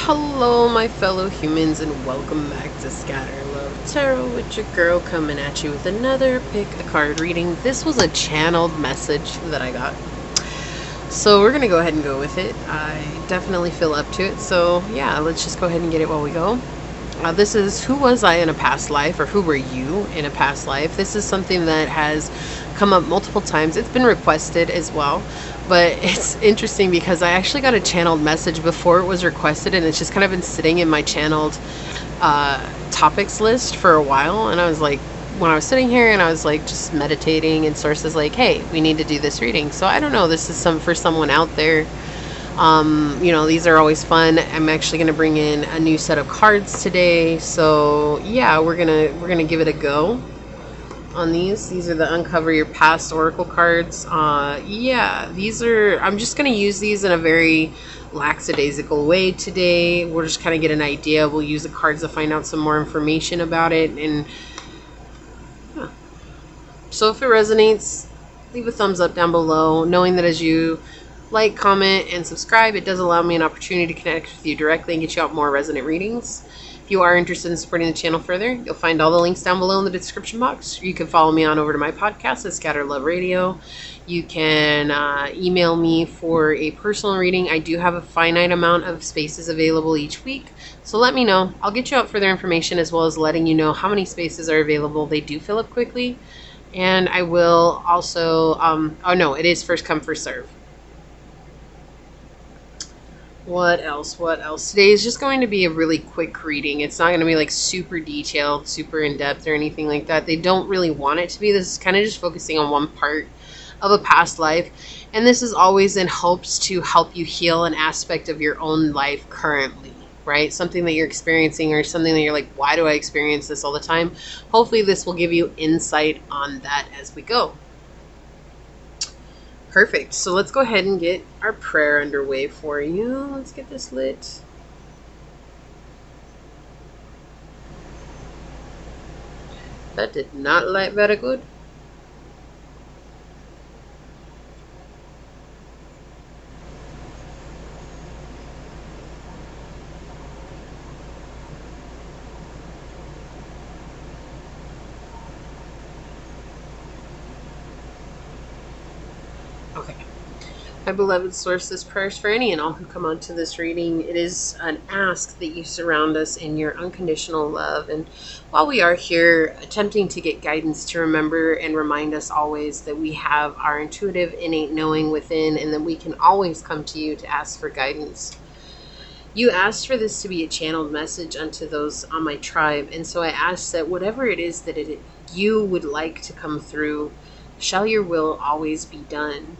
Hello, my fellow humans, and welcome back to scatterlovetarot with your girl coming at you with another pick a card reading. This was a channeled message that I got, so we're gonna go ahead and go with it. I definitely feel up to it, so yeah, let's just go ahead and get it while we go. This is who was I in a past life, or who were you in a past life. This is something that has come up multiple times. It's been requested as well, but it's interesting because I actually got a channeled message before it was requested, and it's just kind of been sitting in my channeled topics list for a while. And I was like, when I was sitting here and I was like just meditating, and sources like, hey, we need to do this reading. So I don't know, this is for someone out there. You know, these are always fun. I'm actually going to bring in a new set of cards today. So yeah, we're gonna give it a go on these. These are the Uncover Your Past Oracle cards. Yeah, these are, I'm just going to use these in a very lackadaisical way today. We'll just kind of get an idea. We'll use the cards to find out some more information about it. And yeah. So if it resonates, leave a thumbs up down below, knowing that as you like, comment, and subscribe, it does allow me an opportunity to connect with you directly and get you out more resonant readings. If you are interested in supporting the channel further, you'll find all the links down below in the description box. You can follow me on over to my podcast at Scatter Love Radio. You can email me for a personal reading. I do have a finite amount of spaces available each week, so let me know. I'll get you out further information, as well as letting you know how many spaces are available. They do fill up quickly, and I will also, oh no, it is first come, first serve. What else? Today is just going to be a really quick reading. It's not going to be like super detailed, super in-depth, or anything like that. They don't really want it to be. This is kind of just focusing on one part of a past life. And this is always in hopes to help you heal an aspect of your own life currently, right? Something that you're experiencing, or something that you're like, why do I experience this all the time? Hopefully this will give you insight on that as we go. Perfect. So let's go ahead and get our prayer underway for you. Let's get this lit. That did not light very good. Okay. My beloved source, this prayer is for any and all who come onto this reading. It is an ask that you surround us in your unconditional love. And while we are here attempting to get guidance, to remember and remind us always that we have our intuitive innate knowing within, and that we can always come to you to ask for guidance. You asked for this to be a channeled message unto those on my tribe. And so I ask that whatever it is that you would like to come through, shall your will always be done.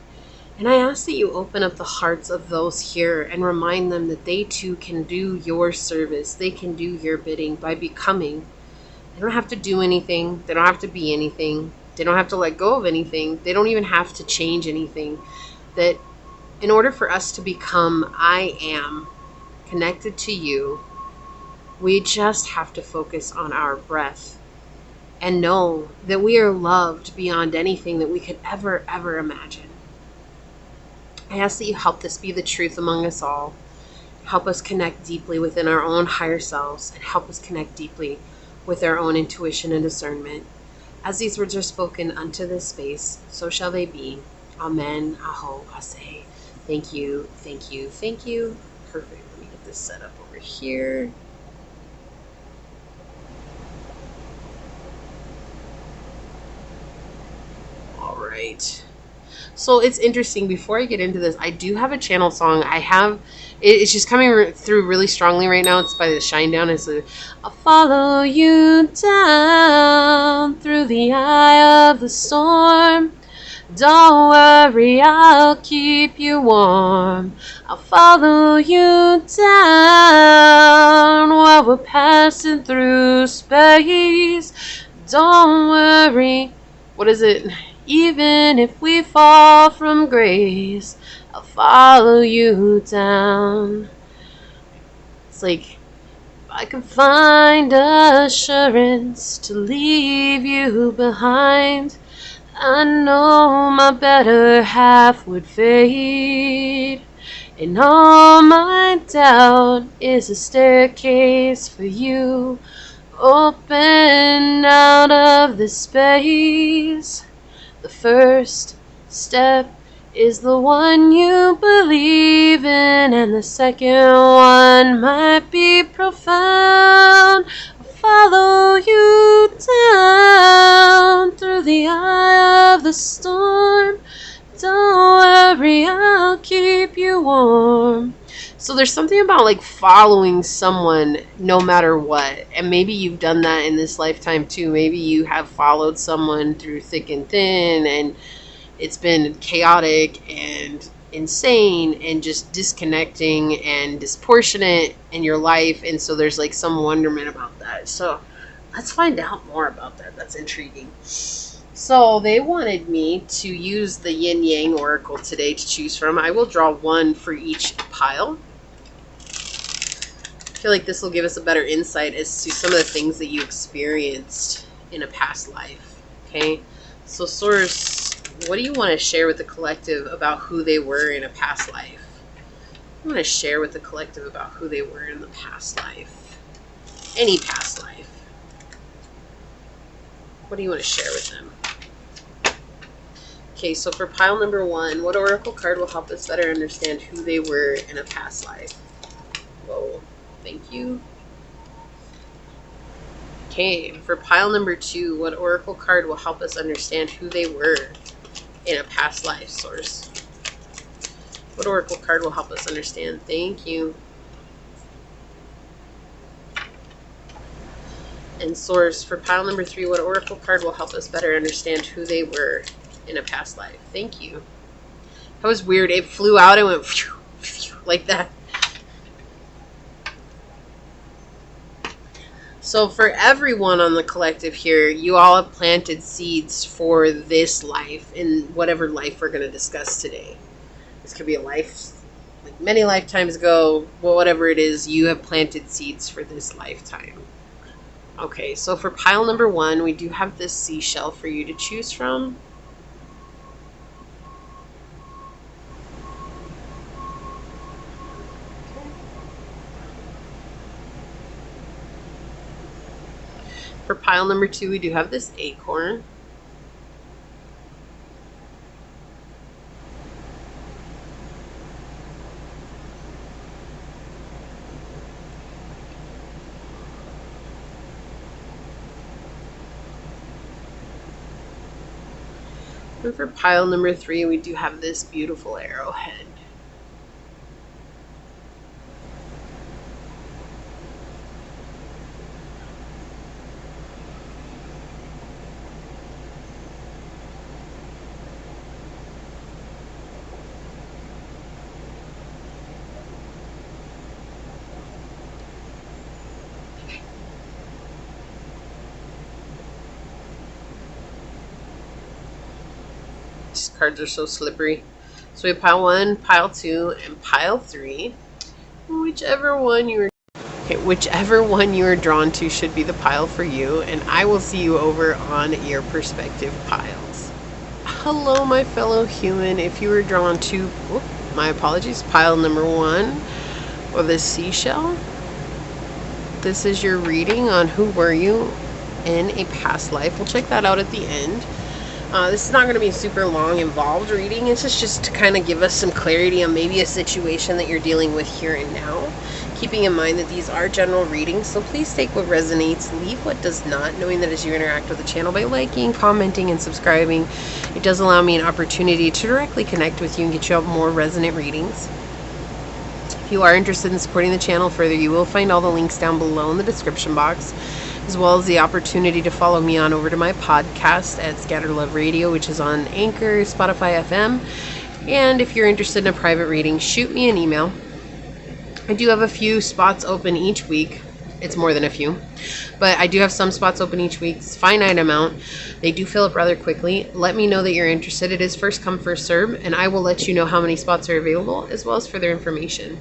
And I ask that you open up the hearts of those here and remind them that they too can do your service. They can do your bidding by becoming. They don't have to do anything. They don't have to be anything. They don't have to let go of anything. They don't even have to change anything. That in order for us to become I am connected to you, we just have to focus on our breath and know that we are loved beyond anything that we could ever imagine. I ask that you help this be the truth among us all. Help us connect deeply within our own higher selves, and help us connect deeply with our own intuition and discernment. As these words are spoken unto this space, so shall they be. Amen. Aho. Ase. Thank you. Thank you. Thank you. Perfect. Let me get this set up over here. All right. So it's interesting, before I get into this, I do have a channel song. It's just coming through really strongly right now. It's by the Shinedown. It's I'll follow you down through the eye of the storm. Don't worry, I'll keep you warm. I'll follow you down while we're passing through space. Don't worry. What is it? Even if we fall from grace, I'll follow you down. It's like, I can find assurance to leave you behind. I know my better half would fade. And all my doubt is a staircase for you. Open out of the space. The first step is the one you believe in, and the second one might be profound. I'll follow you down through the eye of the storm. Don't worry, I'll keep you warm. So there's something about like following someone no matter what. And maybe you've done that in this lifetime too. Maybe you have followed someone through thick and thin, and it's been chaotic and insane and just disconnecting and disproportionate in your life. And so there's like some wonderment about that. So let's find out more about that. That's intriguing. So they wanted me to use the Yin Yang Oracle today to choose from. I will draw one for each pile. I feel like this will give us a better insight as to some of the things that you experienced in a past life. Okay, so Source, what do you want to share with the collective about who they were in a past life? I want to share with the collective about who they were in the past life. Any past life. What do you want to share with them? Okay, so for pile number one, what oracle card will help us better understand who they were in a past life? Whoa, thank you. Okay, for pile number two, what oracle card will help us understand who they were in a past life, Source? What oracle card will help us understand? Thank you. And Source, for pile number three, what oracle card will help us better understand who they were in a past life? Thank you. That was weird. It flew out and went phew, phew, like that. So for everyone on the collective here, you all have planted seeds for this life, in whatever life we're going to discuss today. This could be a life like many lifetimes ago, but whatever it is, you have planted seeds for this lifetime. Okay, so for pile number one, we do have this seashell for you to choose from. For pile number two, we do have this acorn. And for pile number three, we do have this beautiful arrowhead. These cards are so slippery. So we have pile one, pile two, and pile three. Whichever one you are drawn to should be the pile for you, and I will see you over on your perspective piles. Hello, my fellow human. If you were drawn to, my apologies, pile number one, or the seashell, this is your reading on who were you in a past life. We'll check that out at the end. This is not going to be a super long, involved reading. This is just to kind of give us some clarity on maybe a situation that you're dealing with here and now. Keeping in mind that these are general readings, so please take what resonates, leave what does not, knowing that as you interact with the channel by liking, commenting, and subscribing, it does allow me an opportunity to directly connect with you and get you out more resonant readings. If you are interested in supporting the channel further, you will find all the links down below in the description box, as well as the opportunity to follow me on over to my podcast at Scatter Love Radio, which is on Anchor, Spotify FM. And if you're interested in a private reading, shoot me an email. I do have a few spots open each week. It's more than a few, but I do have some spots open each week. It's a finite amount. They do fill up rather quickly. Let me know that you're interested. It is first come, first serve, and I will let you know how many spots are available, as well as further information.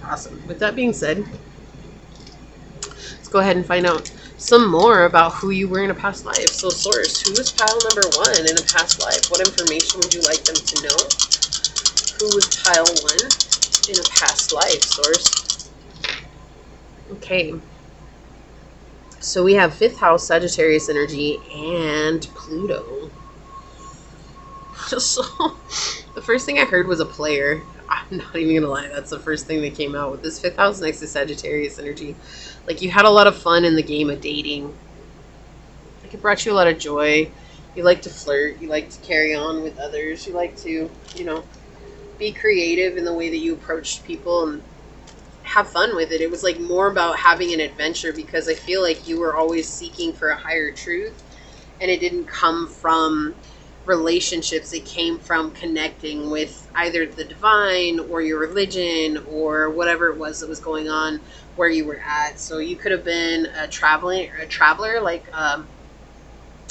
Awesome. With that being said, let's go ahead and find out some more about who you were in a past life. So Source, who was pile number one in a past life? What information would you like them to know? Who was pile 1 in a past life, source? Okay. So we have 5th house, Sagittarius energy, and Pluto. So the first thing I heard was a player. I'm not even gonna lie, that's the first thing that came out with this 5th house next to Sagittarius energy. Like, you had a lot of fun in the game of dating. Like, it brought you a lot of joy. You like to flirt. You like to carry on with others. You like to, you know, be creative in the way that you approached people and have fun with it. It was like more about having an adventure, because I feel like you were always seeking for a higher truth, and it didn't come from relationships. It came from connecting with either the divine or your religion or whatever it was that was going on where you were at. So you could have been a traveler, like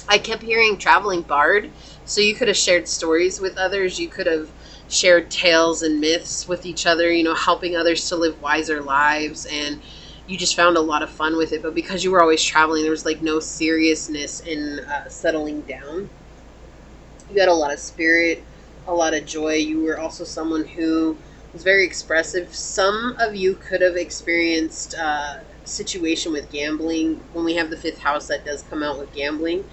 I kept hearing traveling bard. So you could have shared stories with others. You could have shared tales and myths with each other, you know, helping others to live wiser lives, and you just found a lot of fun with it. But because you were always traveling, there was like no seriousness in settling down. You had a lot of spirit, a lot of joy. You were also someone who was very expressive. Some of you could have experienced a situation with gambling. When we have the 5th house, that does come out with gambling.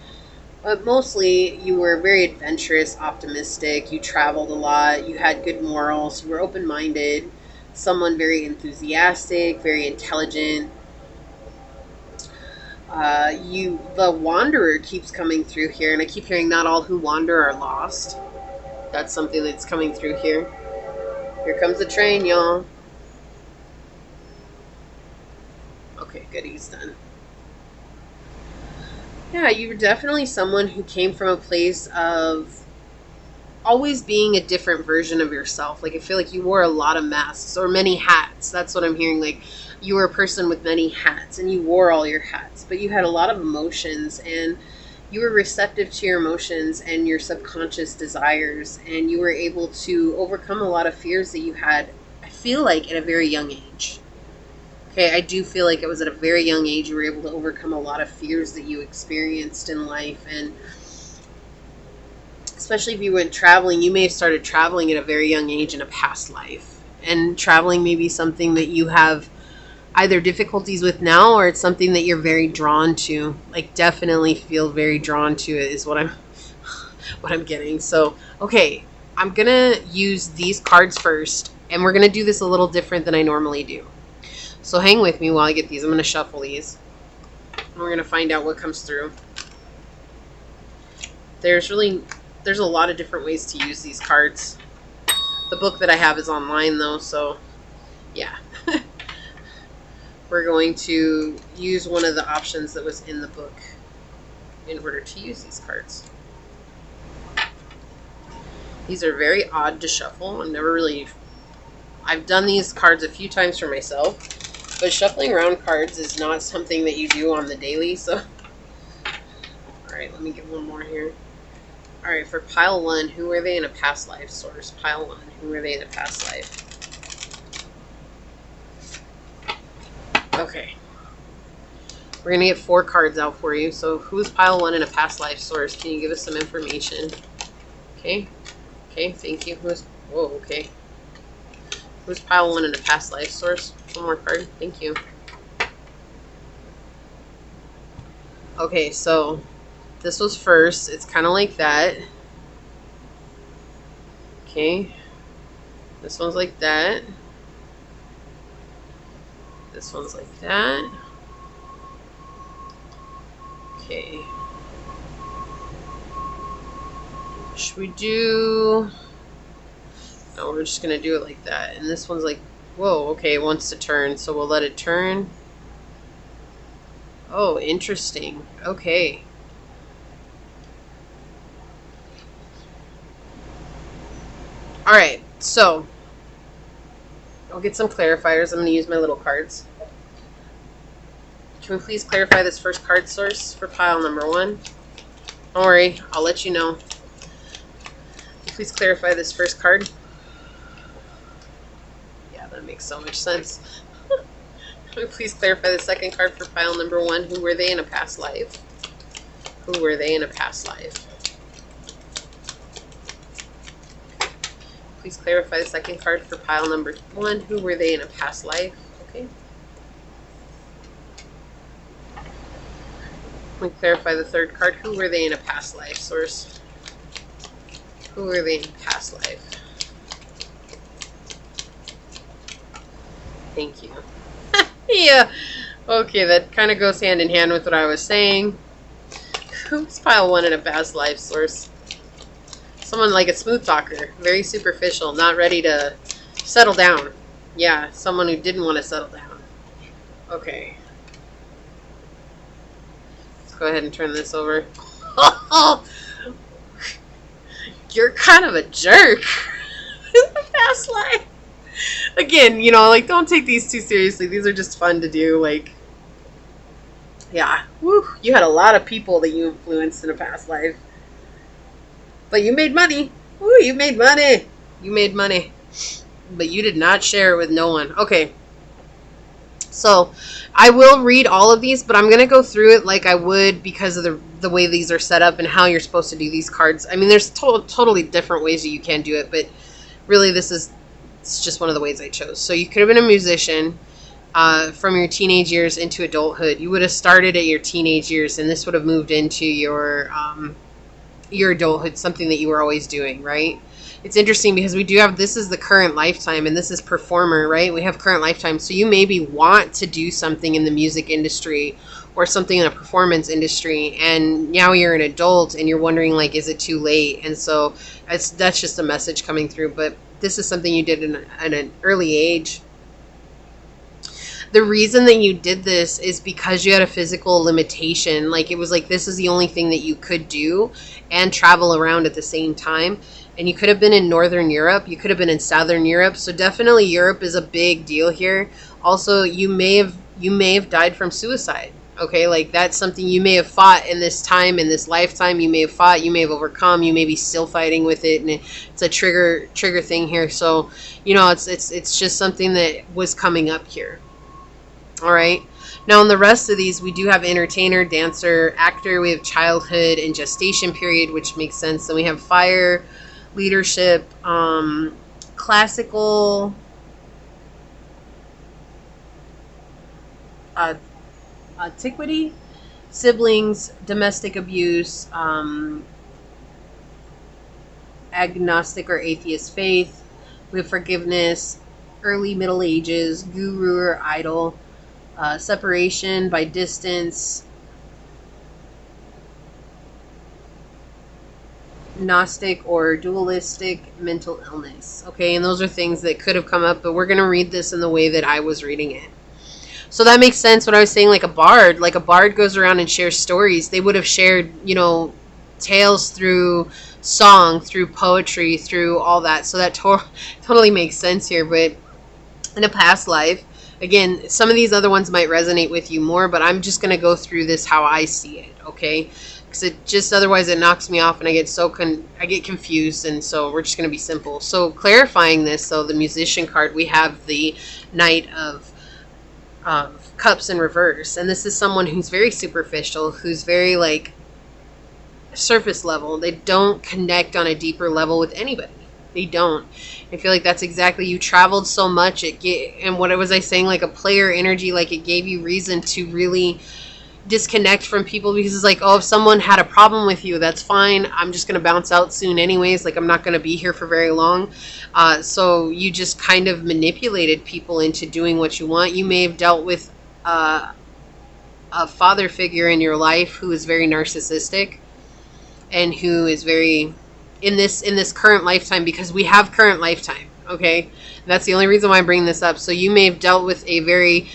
But mostly, you were very adventurous, optimistic. You traveled a lot. You had good morals. You were open-minded. Someone very enthusiastic, very intelligent. The wanderer keeps coming through here, and I keep hearing not all who wander are lost. That's something that's coming through here. Here comes the train, y'all. Okay, good, he's done. Yeah, you were definitely someone who came from a place of always being a different version of yourself. Like, I feel like you wore a lot of masks or many hats. That's what I'm hearing. Like, you were a person with many hats, and you wore all your hats, but you had a lot of emotions, and you were receptive to your emotions and your subconscious desires, and you were able to overcome a lot of fears that you had, I feel like, at a very young age. Okay, I do feel like it was at a very young age you were able to overcome a lot of fears that you experienced in life. And especially if you went traveling, you may have started traveling at a very young age in a past life. And traveling may be something that you have either difficulties with now, or it's something that you're very drawn to. Like, definitely feel very drawn to it is what I'm getting. So, okay, I'm going to use these cards first, and we're going to do this a little different than I normally do. So hang with me while I get these. I'm going to shuffle these, and we're going to find out what comes through. There's a lot of different ways to use these cards. The book that I have is online, though, so yeah. We're going to use one of the options that was in the book in order to use these cards. These are very odd to shuffle. I've done these cards a few times for myself, but shuffling around cards is not something that you do on the daily, so. Alright, let me get one more here. Alright, for pile 1, who were they in a past life, source? Pile 1, who were they in a past life? Okay. We're going to get 4 cards out for you. So who's pile 1 in a past life, source? Can you give us some information? Okay. Okay, thank you. Whoa, okay. Who's pile 1 in a past life, source? One more card. Thank you. Okay, so this was first. It's kind of like that. Okay. This one's like that. This one's like that. Okay. Should we do... No, we're just going to do it like that. And this one's like, whoa, okay, it wants to turn, so we'll let it turn. Oh, interesting. Okay. Alright, so I'll get some clarifiers. I'm going to use my little cards. Can we please clarify this first card, source, for pile number 1? Don't worry, I'll let you know. Please clarify this first card. Yeah, that makes so much sense. Can we please clarify the second card for pile number 1? Who were they in a past life? Who were they in a past life? Please clarify the second card for pile number 1. Who were they in a past life? Okay. Let me clarify the third card. Who were they in a past life, Source? Who were they in past life? Thank you. Yeah. Okay, that kind of goes hand in hand with what I was saying. Who's pile 1 in a past life, Source? Someone like a smooth talker. Very superficial. Not ready to settle down. Yeah, someone who didn't want to settle down. Okay. Let's go ahead and turn this over. You're kind of a jerk in the past life. Again, you know, like, don't take these too seriously. These are just fun to do. Like, yeah. Woo, you had a lot of people that you influenced in a past life. But you made money. Woo, you made money. You made money. But you did not share it with no one. Okay. So, I will read all of these, but I'm going to go through it like I would because of the way these are set up and how you're supposed to do these cards. I mean, there's totally different ways that you can do it, but really it's just one of the ways I chose. So, you could have been a musician from your teenage years into adulthood. You would have started at your teenage years, and this would have moved into your adulthood, something that you were always doing, right? It's interesting because we do have, this is the current lifetime, and this is performer, right? We have current lifetime. So you maybe want to do something in the music industry or something in a performance industry, and now you're an adult and you're wondering, like, is it too late? And so that's just a message coming through. But this is something you did at an early age. The reason that you did this is because you had a physical limitation. Like, it was like, this is the only thing that you could do and travel around at the same time. And you could have been in Northern Europe. You could have been in Southern Europe. So definitely Europe is a big deal here. Also, you may have died from suicide. Okay, like, that's something you may have fought in this time, in this lifetime. You may have fought, you may have overcome, you may be still fighting with it, and it's a trigger thing here. So, you know, it's just something that was coming up here. All right. Now, in the rest of these, we do have entertainer, dancer, actor. We have childhood and gestation period, which makes sense. Then we have fire, leadership, classical, antiquity, siblings, domestic abuse, agnostic or atheist faith. We have forgiveness, early Middle Ages, guru or idol. Separation by distance, Gnostic or dualistic, mental illness. Okay, and those are things that could have come up, but we're going to read this in the way that I was reading it. So that makes sense what I was saying, like a bard. Like, a bard goes around and shares stories. They would have shared, you know, tales through song, through poetry, through all that. So that totally makes sense here. But in a past life, again, some of these other ones might resonate with you more, but I'm just going to go through this how I see it, okay? Because it just, otherwise it knocks me off and I get I get confused, and so we're just going to be simple. So clarifying this, so the musician card, we have the Knight of Cups in reverse, and this is someone who's very superficial, who's very, like, surface level. They don't connect on a deeper level with anybody. They don't. I feel like that's exactly, you traveled so much, and what was I saying, like a player energy, like it gave you reason to really disconnect from people, because it's like, oh, if someone had a problem with you, that's fine. I'm just going to bounce out soon anyways. Like, I'm not going to be here for very long. So you just kind of manipulated people into doing what you want. You may have dealt with a father figure in your life who is very narcissistic and who is very... in this current lifetime, because we have current lifetime, okay? That's the only reason why I bring this up. So you may have dealt with a very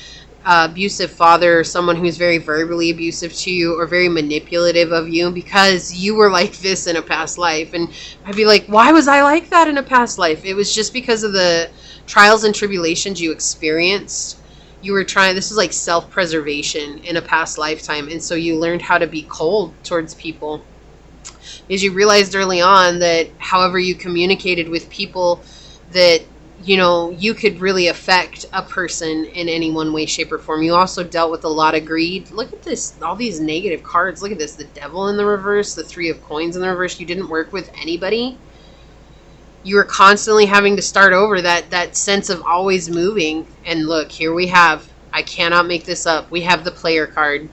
abusive father, or someone who's very verbally abusive to you or very manipulative of you, because you were like this in a past life. And I'd be like, why was I like that in a past life? It was just because of the trials and tribulations you experienced. You were trying, this is like self-preservation in a past lifetime, and so you learned how to be cold towards people. Because you realized early on that however you communicated with people, that, you know, you could really affect a person in any one way, shape, or form. You also dealt with a lot of greed. Look at this, all these negative cards. Look at this, the Devil in the reverse, the Three of Coins in the reverse. You didn't work with anybody. You were constantly having to start over, that sense of always moving. And look, here we have, I cannot make this up, we have the player card,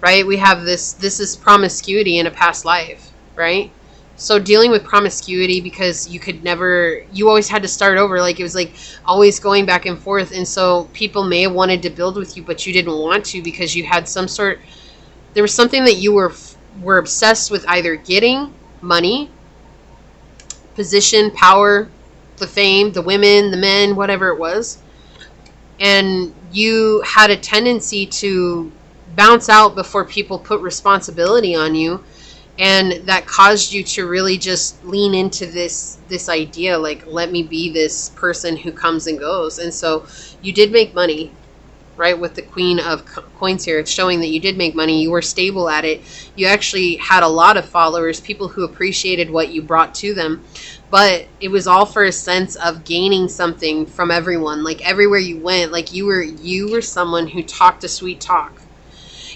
right? We have this is promiscuity in a past life, right? So dealing with promiscuity, because you always had to start over. Like, it was like always going back and forth. And so people may have wanted to build with you, but you didn't want to, because you had there was something that you were obsessed with, either getting money, position, power, the fame, the women, the men, whatever it was. And you had a tendency to bounce out before people put responsibility on you. And that caused you to really just lean into this idea, like, let me be this person who comes and goes. And so you did make money, right? With the Queen of Coins here, it's showing that you did make money. You were stable at it. You actually had a lot of followers, people who appreciated what you brought to them. But it was all for a sense of gaining something from everyone. Like, everywhere you went, like, you were someone who talked a sweet talk.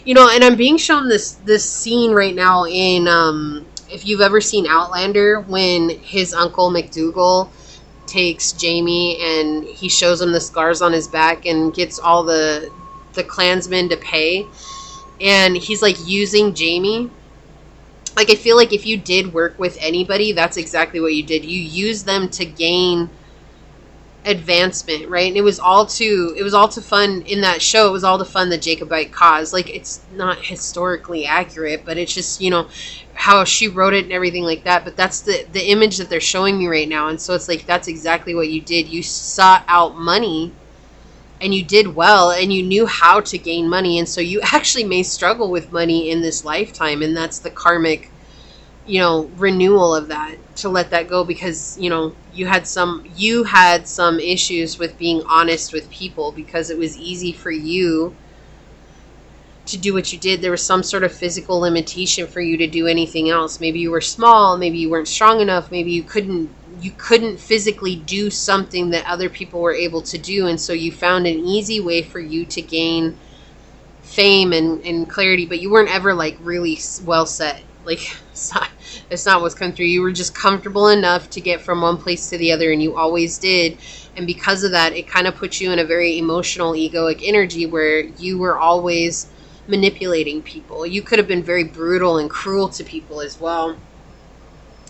You know, and I'm being shown this scene right now in, if you've ever seen Outlander, when his uncle McDougal takes Jamie and he shows him the scars on his back and gets all the Klansmen to pay. And he's, like, using Jamie. Like, I feel like if you did work with anybody, that's exactly what you did. You used them to gain advancement, right? And it was all to fund in that show. It was all to fund the Jacobite cause. Like, it's not historically accurate, but it's just, you know, how she wrote it and everything like that. But that's the image that they're showing me right now. And so it's like, that's exactly what you did. You sought out money, and you did well, and you knew how to gain money. And so you actually may struggle with money in this lifetime, and that's the karmic, you know, renewal of that, to let that go, because, you know, you had some issues with being honest with people, because it was easy for you to do what you did. There was some sort of physical limitation for you to do anything else. Maybe you were small, maybe you weren't strong enough, maybe you couldn't physically do something that other people were able to do. And so you found an easy way for you to gain fame and clarity, but you weren't ever, like, really well set. Like, it's not what's come through. You were just comfortable enough to get from one place to the other, and you always did. And because of that, it kind of put you in a very emotional, egoic energy where you were always manipulating people. You could have been very brutal and cruel to people as well.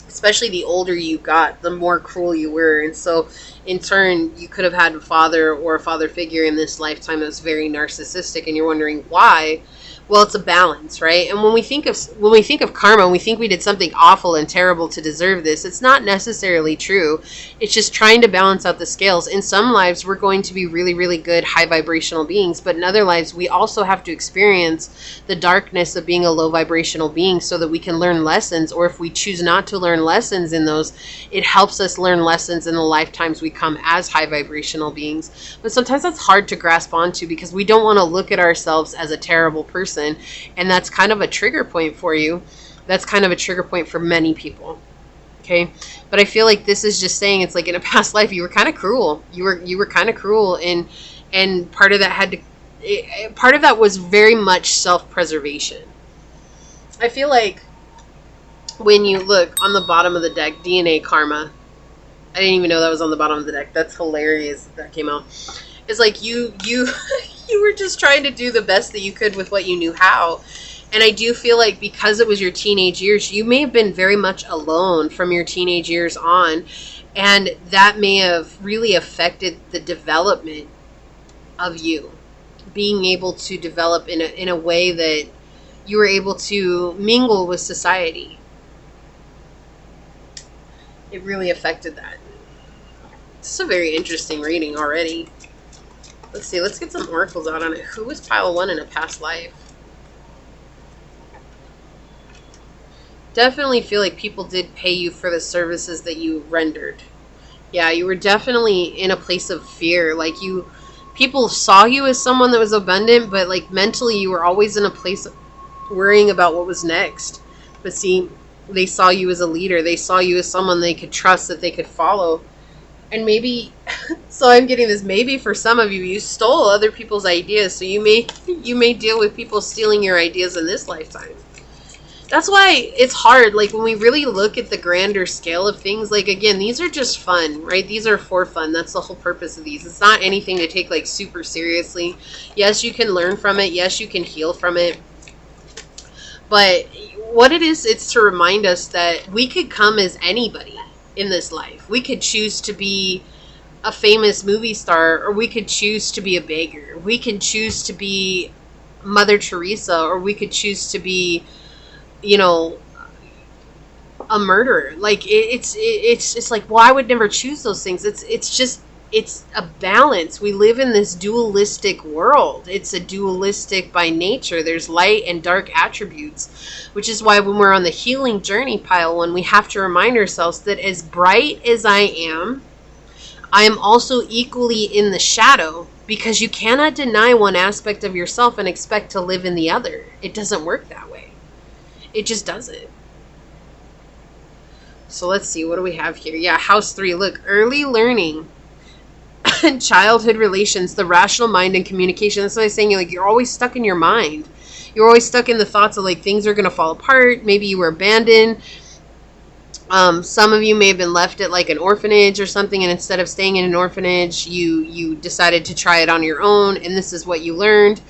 Especially the older you got, the more cruel you were. And so, in turn, you could have had a father or a father figure in this lifetime that was very narcissistic, and you're wondering why. Well, it's a balance, right? And when we think of karma, we think we did something awful and terrible to deserve this. It's not necessarily true. It's just trying to balance out the scales. In some lives, we're going to be really, really good, high vibrational beings. But in other lives, we also have to experience the darkness of being a low vibrational being so that we can learn lessons. Or if we choose not to learn lessons in those, it helps us learn lessons in the lifetimes we come as high vibrational beings. But sometimes that's hard to grasp onto, because we don't want to look at ourselves as a terrible person. And that's kind of a trigger point for you. That's kind of a trigger point for many people. Okay. But I feel like this is just saying, it's like, in a past life, you were kind of cruel. You were kind of cruel. And part of that was very much self-preservation. I feel like when you look on the bottom of the deck, DNA karma, I didn't even know that was on the bottom of the deck. That's hilarious that came out. It's like you were just trying to do the best that you could with what you knew how. And I do feel like, because it was your teenage years, you may have been very much alone from your teenage years on. And that may have really affected the development of you. Being able to develop in a way that you were able to mingle with society. It really affected that. It's a very interesting reading already. Let's see, let's get some oracles out on it. Who was pile 1 in a past life? Definitely feel like people did pay you for the services that you rendered. Yeah, you were definitely in a place of fear. Like, people saw you as someone that was abundant, but, like, mentally you were always in a place of worrying about what was next. But see, they saw you as a leader. They saw you as someone they could trust, that they could follow. And maybe, so I'm getting this, maybe for some of you, you stole other people's ideas. So you may deal with people stealing your ideas in this lifetime. That's why it's hard. Like, when we really look at the grander scale of things, like, again, these are just fun, right? These are for fun. That's the whole purpose of these. It's not anything to take, like, super seriously. Yes, you can learn from it. Yes, you can heal from it. But what it is, it's to remind us that we could come as anybody in this life. We could choose to be a famous movie star, or we could choose to be a beggar. We can choose to be Mother Teresa, or we could choose to be, you know, a murderer. Like, it's like, well, I would never choose those things. It's a balance. We live in this dualistic world. It's a dualistic by nature. There's light and dark attributes, which is why when we're on the healing journey, pile one, we have to remind ourselves that as bright as I am also equally in the shadow, because you cannot deny one aspect of yourself and expect to live in the other. It doesn't work that way. It just doesn't. So let's see, what do we have here? Yeah, house 3. Look, early learning and childhood relations, the rational mind and communication. That's what I was saying. You're always stuck in your mind. You're always stuck in the thoughts of, like, things are going to fall apart. Maybe you were abandoned. Some of you may have been left at, like, an orphanage or something, and instead of staying in an orphanage, you decided to try it on your own, and this is what you learned.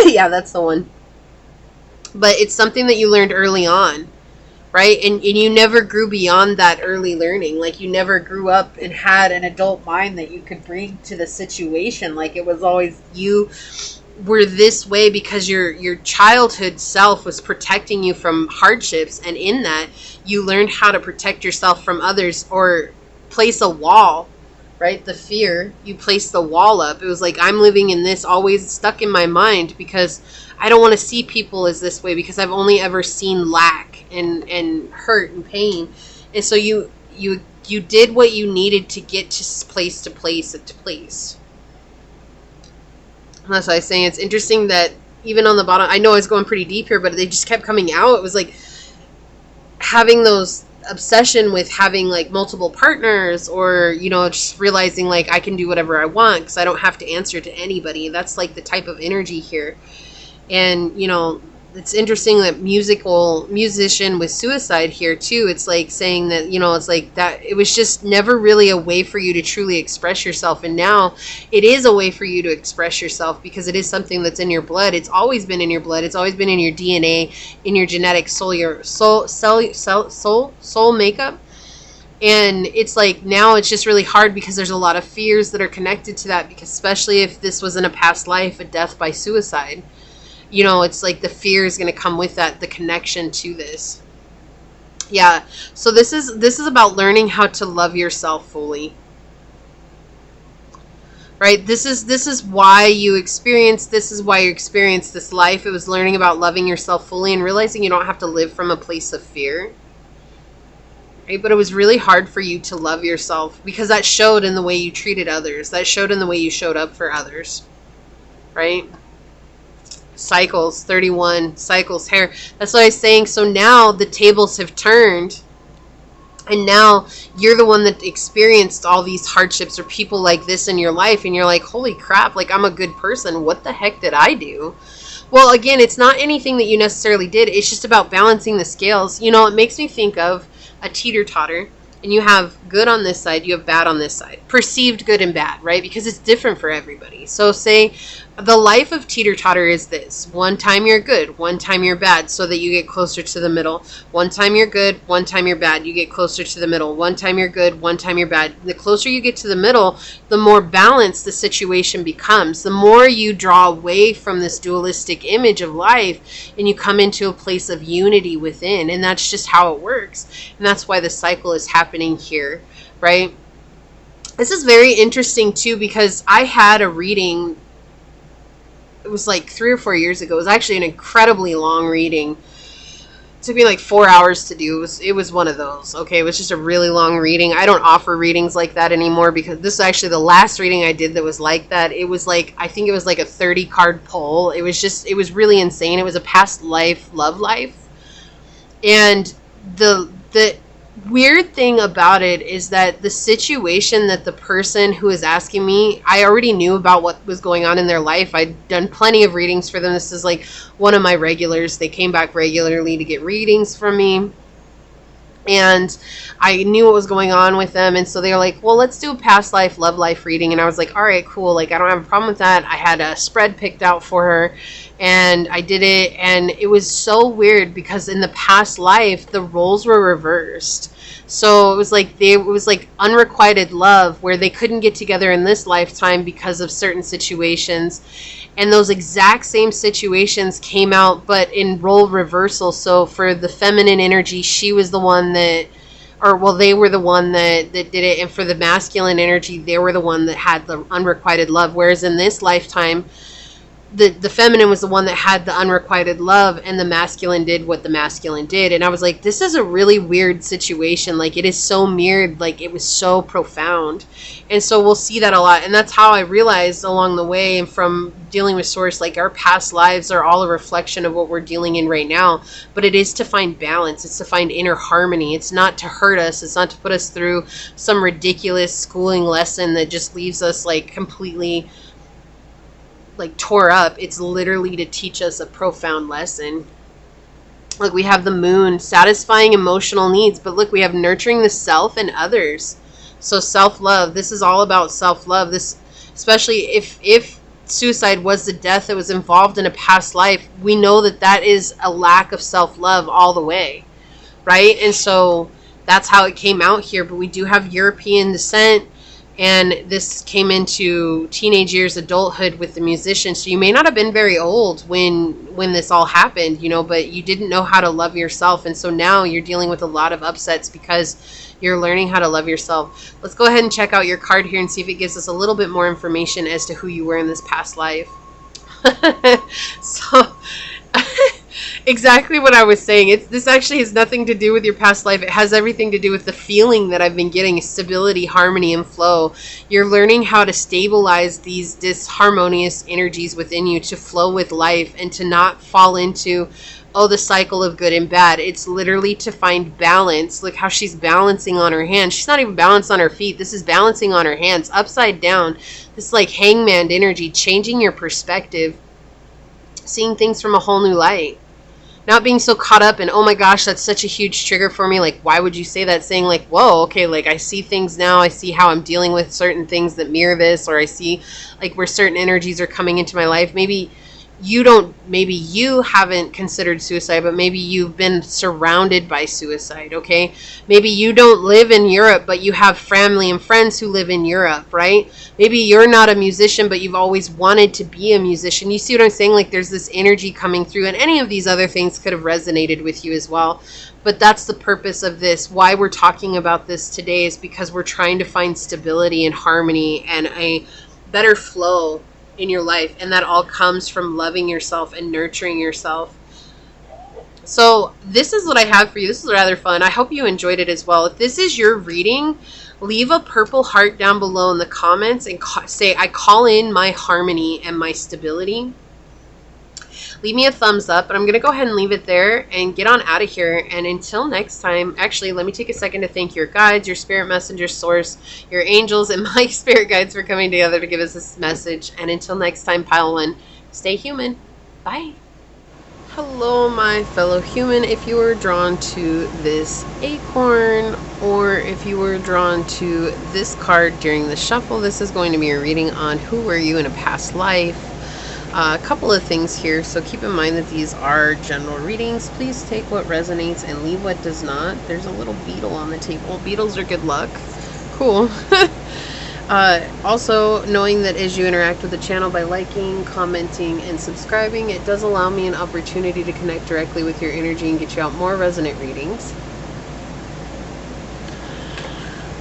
Yeah, that's the one. But it's something that you learned early on, right? And you never grew beyond that early learning. Like, you never grew up and had an adult mind that you could bring to the situation. Like, it was always, you were this way because your childhood self was protecting you from hardships, and in that, you learned how to protect yourself from others, or place a wall, right? The fear, you place the wall up. It was like, I'm living in this, always stuck in my mind, because I don't want to see people as this way, because I've only ever seen lack and hurt and pain. And so you did what you needed to get to place to place to place. That's why I was saying, it's interesting that even on the bottom, I know I was going pretty deep here, but they just kept coming out. It was like having those obsession with having, like, multiple partners, or, you know, just realizing, like, I can do whatever I want because I don't have to answer to anybody. That's, like, the type of energy here. And, you know, it's interesting that musician with suicide here too. It's like saying that, you know, it's like that it was just never really a way for you to truly express yourself, and now it is a way for you to express yourself, because it is something that's in your blood. It's always been in your blood. It's always been in your DNA, in your genetic soul, your soul makeup. And it's like, now it's just really hard because there's a lot of fears that are connected to that, because especially if this was in a past life, a death by suicide. You know, it's like the fear is going to come with that, the connection to this. Yeah. So this is about learning how to love yourself fully. Right? This is why you experience this life. It was learning about loving yourself fully and realizing you don't have to live from a place of fear. Right? But it was really hard for you to love yourself, because that showed in the way you treated others. That showed in the way you showed up for others. Right? Cycles, 31, cycles, hair. That's what I was saying. So now the tables have turned, and now you're the one that experienced all these hardships, or people like this in your life, and you're like, holy crap, like, I'm a good person. What the heck did I do? Well, again, it's not anything that you necessarily did. It's just about balancing the scales. You know, it makes me think of a teeter-totter, and you have good on this side, you have bad on this side. Perceived good and bad, right? Because it's different for everybody. So say the life of teeter-totter is this. One time you're good, one time you're bad, so that you get closer to the middle. One time you're good, one time you're bad, you get closer to the middle. One time you're good, one time you're bad. The closer you get to the middle, the more balanced the situation becomes. The more you draw away from this dualistic image of life, and you come into a place of unity within. And that's just how it works. And that's why the cycle is happening here, right? This is very interesting too, because I had a reading, it was like 3 or 4 years ago. It was actually an incredibly long reading. It took me like 4 hours to do. It was one of those. Okay, it was just a really long reading. I don't offer readings like that anymore, because this is actually the last reading I did that was like that. It was like, I think it was like a 30 card pull. It was really insane. It was a past life, love life. And the weird thing about it is that the situation that the person who is asking me, I already knew about what was going on in their life. I'd done plenty of readings for them. This is like one of my regulars. They came back regularly to get readings from me. And I knew what was going on with them. And so they were like, well, let's do a past life, love life reading. And I was like, all right, cool. Like, I don't have a problem with that. I had a spread picked out for her and I did it. And it was so weird because in the past life, the roles were reversed. So it was like unrequited love where they couldn't get together in this lifetime because of certain situations. And those exact same situations came out, but in role reversal. So for the feminine energy, she was the one that, they were the one that did it. And for the masculine energy, they were the one that had the unrequited love. Whereas in this lifetime, the feminine was the one that had the unrequited love and the masculine did what the masculine did. And I was like, this is a really weird situation. Like, it is so mirrored. Like, it was so profound. And so we'll see that a lot. And that's how I realized along the way and from dealing with source, like, our past lives are all a reflection of what we're dealing in right now. But it is to find balance. It's to find inner harmony. It's not to hurt us. It's not to put us through some ridiculous schooling lesson that just leaves us like completely like tore up. It's literally to teach us a profound lesson. Like, we have the moon, satisfying emotional needs, but look, we have nurturing the self and others. So self-love, this is all about self-love. This, especially if suicide was the death that was involved in a past life, we know that that is a lack of self-love all the way, right? And so that's how it came out here. But we do have European descent. And this came into teenage years, adulthood with the musician. So you may not have been very old when this all happened, you know, but you didn't know how to love yourself. And so now you're dealing with a lot of upsets because you're learning how to love yourself. Let's go ahead and check out your card here and see if it gives us a little bit more information as to who you were in this past life. So... exactly what I was saying. This actually has nothing to do with your past life. It has everything to do with the feeling that I've been getting, stability, harmony, and flow. You're learning how to stabilize these disharmonious energies within you to flow with life and to not fall into, the cycle of good and bad. It's literally to find balance. Look how she's balancing on her hands. She's not even balanced on her feet. This is balancing on her hands, upside down. This like hangman energy, changing your perspective, seeing things from a whole new light. Not being so caught up in, oh my gosh, that's such a huge trigger for me. Like, why would you say that? Saying like, whoa, okay, like I see things now. I see how I'm dealing with certain things that mirror this, or I see like where certain energies are coming into my life. Maybe you haven't considered suicide, but maybe you've been surrounded by suicide, okay? Maybe you don't live in Europe, but you have family and friends who live in Europe, right? Maybe you're not a musician, but you've always wanted to be a musician. You see what I'm saying? Like, there's this energy coming through, and any of these other things could have resonated with you as well. But that's the purpose of this. Why we're talking about this today is because we're trying to find stability and harmony and a better flow in your life, and that all comes from loving yourself and nurturing yourself. So this is what I have for you. This is rather fun. I hope you enjoyed it as well. If this is your reading, leave a purple heart down below in the comments and say, I call in my harmony and my stability. Leave me a thumbs up, but I'm going to go ahead and leave it there and get on out of here. And until next time, actually, let me take a second to thank your guides, your spirit messenger source, your angels, and my spirit guides for coming together to give us this message. And until next time, Pile One, stay human. Bye. Hello, my fellow human. If you were drawn to this acorn, or if you were drawn to this card during the shuffle, this is going to be a reading on who were you in a past life. A couple of things here, so keep in mind that these are general readings. Please take what resonates and leave what does not. There's a little beetle on the table. Beetles are good luck. Cool. Also, knowing that as you interact with the channel by liking, commenting, and subscribing, it does allow me an opportunity to connect directly with your energy and get you out more resonant readings.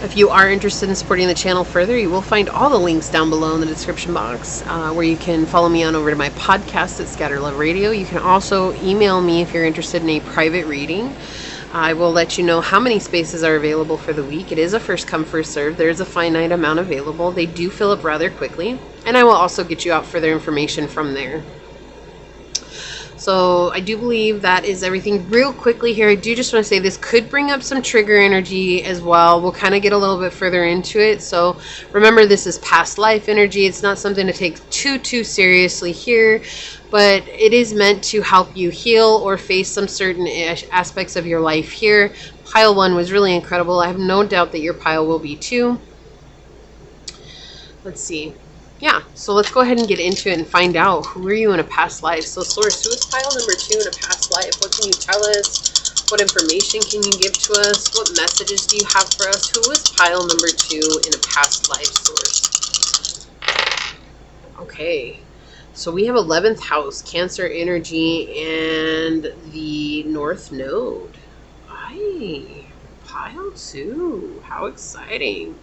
If you are interested in supporting the channel further, you will find all the links down below in the description box, where you can follow me on over to my podcast at Scatter Love Radio. You can also email me if you're interested in a private reading. I will let you know how many spaces are available for the week. It is a first come, first serve. There is a finite amount available. They do fill up rather quickly, and I will also get you out further information from there. So I do believe that is everything. Real quickly here, I do just want to say this could bring up some trigger energy as well. We'll kind of get a little bit further into it. So remember, this is past life energy. It's not something to take too seriously here, but it is meant to help you heal or face some certain aspects of your life here. Pile 1 was really incredible. I have no doubt that your pile will be too. Let's see. Yeah, so let's go ahead and get into it and find out, who are you in a past life? So Source, who is pile number 2 in a past life? What can you tell us? What information can you give to us? What messages do you have for us? Who is pile number 2 in a past life, Source? Okay, so we have 11th house, Cancer energy, and the North Node. Aye, pile 2. How exciting.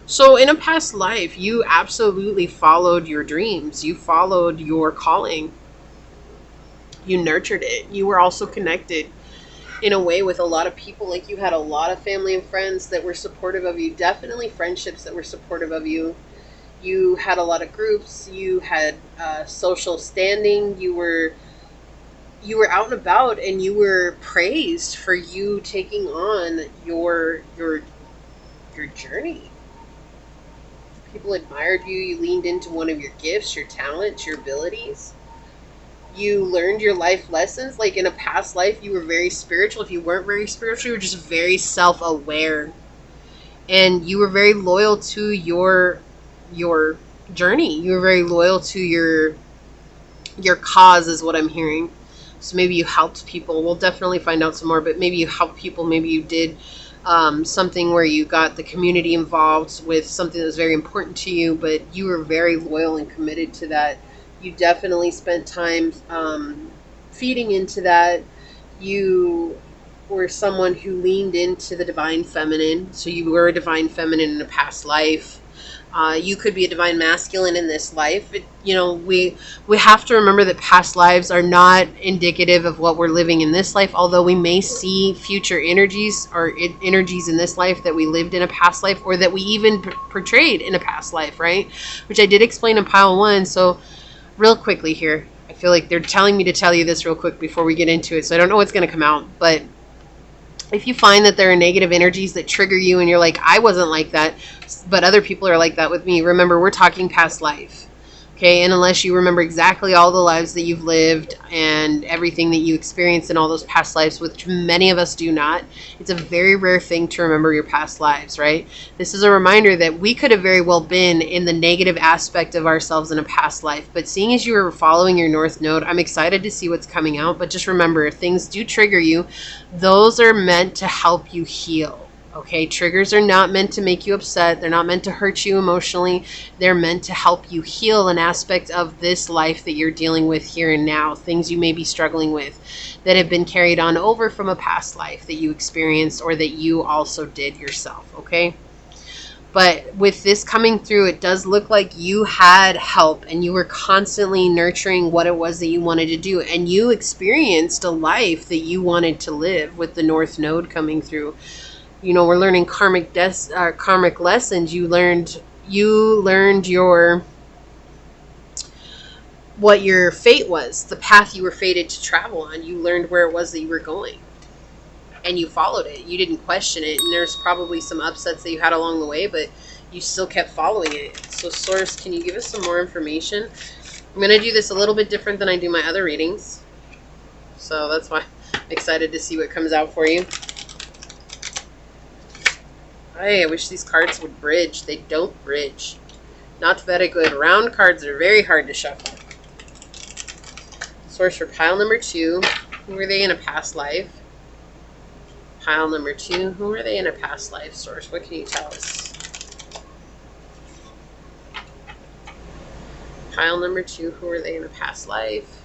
So in a past life, you absolutely followed your dreams. You followed your calling. You nurtured it. You were also connected in a way with a lot of people. Like, you had a lot of family and friends that were supportive of you. Definitely friendships that were supportive of you. You had a lot of groups. You had social standing. You were out and about, and you were praised for you taking on your journey. People admired you. You leaned into one of your gifts, your talents, your abilities. You learned your life lessons. Like, in a past life, you were very spiritual. If you weren't very spiritual, you were just very self-aware. And you were very loyal to your journey. You were very loyal to your cause, is what I'm hearing. So maybe you helped people. We'll definitely find out some more, but maybe you helped people. Maybe you did something where you got the community involved with something that was very important to you, but you were very loyal and committed to that. You definitely spent time feeding into that. You were someone who leaned into the divine feminine. So you were a divine feminine in a past life. You could be a divine masculine in this life. We have to remember that past lives are not indicative of what we're living in this life, although we may see future energies or energies in this life that we lived in a past life, or that we even portrayed in a past life, right? Which I did explain in pile 1. So real quickly here, I feel like they're telling me to tell you this real quick before we get into it. So I don't know what's going to come out, but if you find that there are negative energies that trigger you and you're like, I wasn't like that, but other people are like that with me, remember, we're talking past life. Okay, and unless you remember exactly all the lives that you've lived and everything that you experienced in all those past lives, which many of us do not, it's a very rare thing to remember your past lives, right? This is a reminder that we could have very well been in the negative aspect of ourselves in a past life. But seeing as you were following your North Node, I'm excited to see what's coming out. But just remember, if things do trigger you, those are meant to help you heal. Okay, triggers are not meant to make you upset. They're not meant to hurt you emotionally. They're meant to help you heal an aspect of this life that you're dealing with here and now. Things you may be struggling with that have been carried on over from a past life that you experienced or that you also did yourself, okay? But with this coming through, it does look like you had help and you were constantly nurturing what it was that you wanted to do. And you experienced a life that you wanted to live with the North Node coming through. We're learning karmic lessons. You learned what your fate was, the path you were fated to travel on. You learned where it was that you were going, and you followed it. You didn't question it, and there's probably some upsets that you had along the way, but you still kept following it. So Source, can you give us some more information? I'm going to do this a little bit different than I do my other readings, so that's why I'm excited to see what comes out for you. I wish these cards would bridge. They don't bridge. Not very good. Round cards are very hard to shuffle. Source for pile number 2. Who were they in a past life? Pile number 2. Who were they in a past life? Source, what can you tell us? Pile number 2. Who were they in a past life?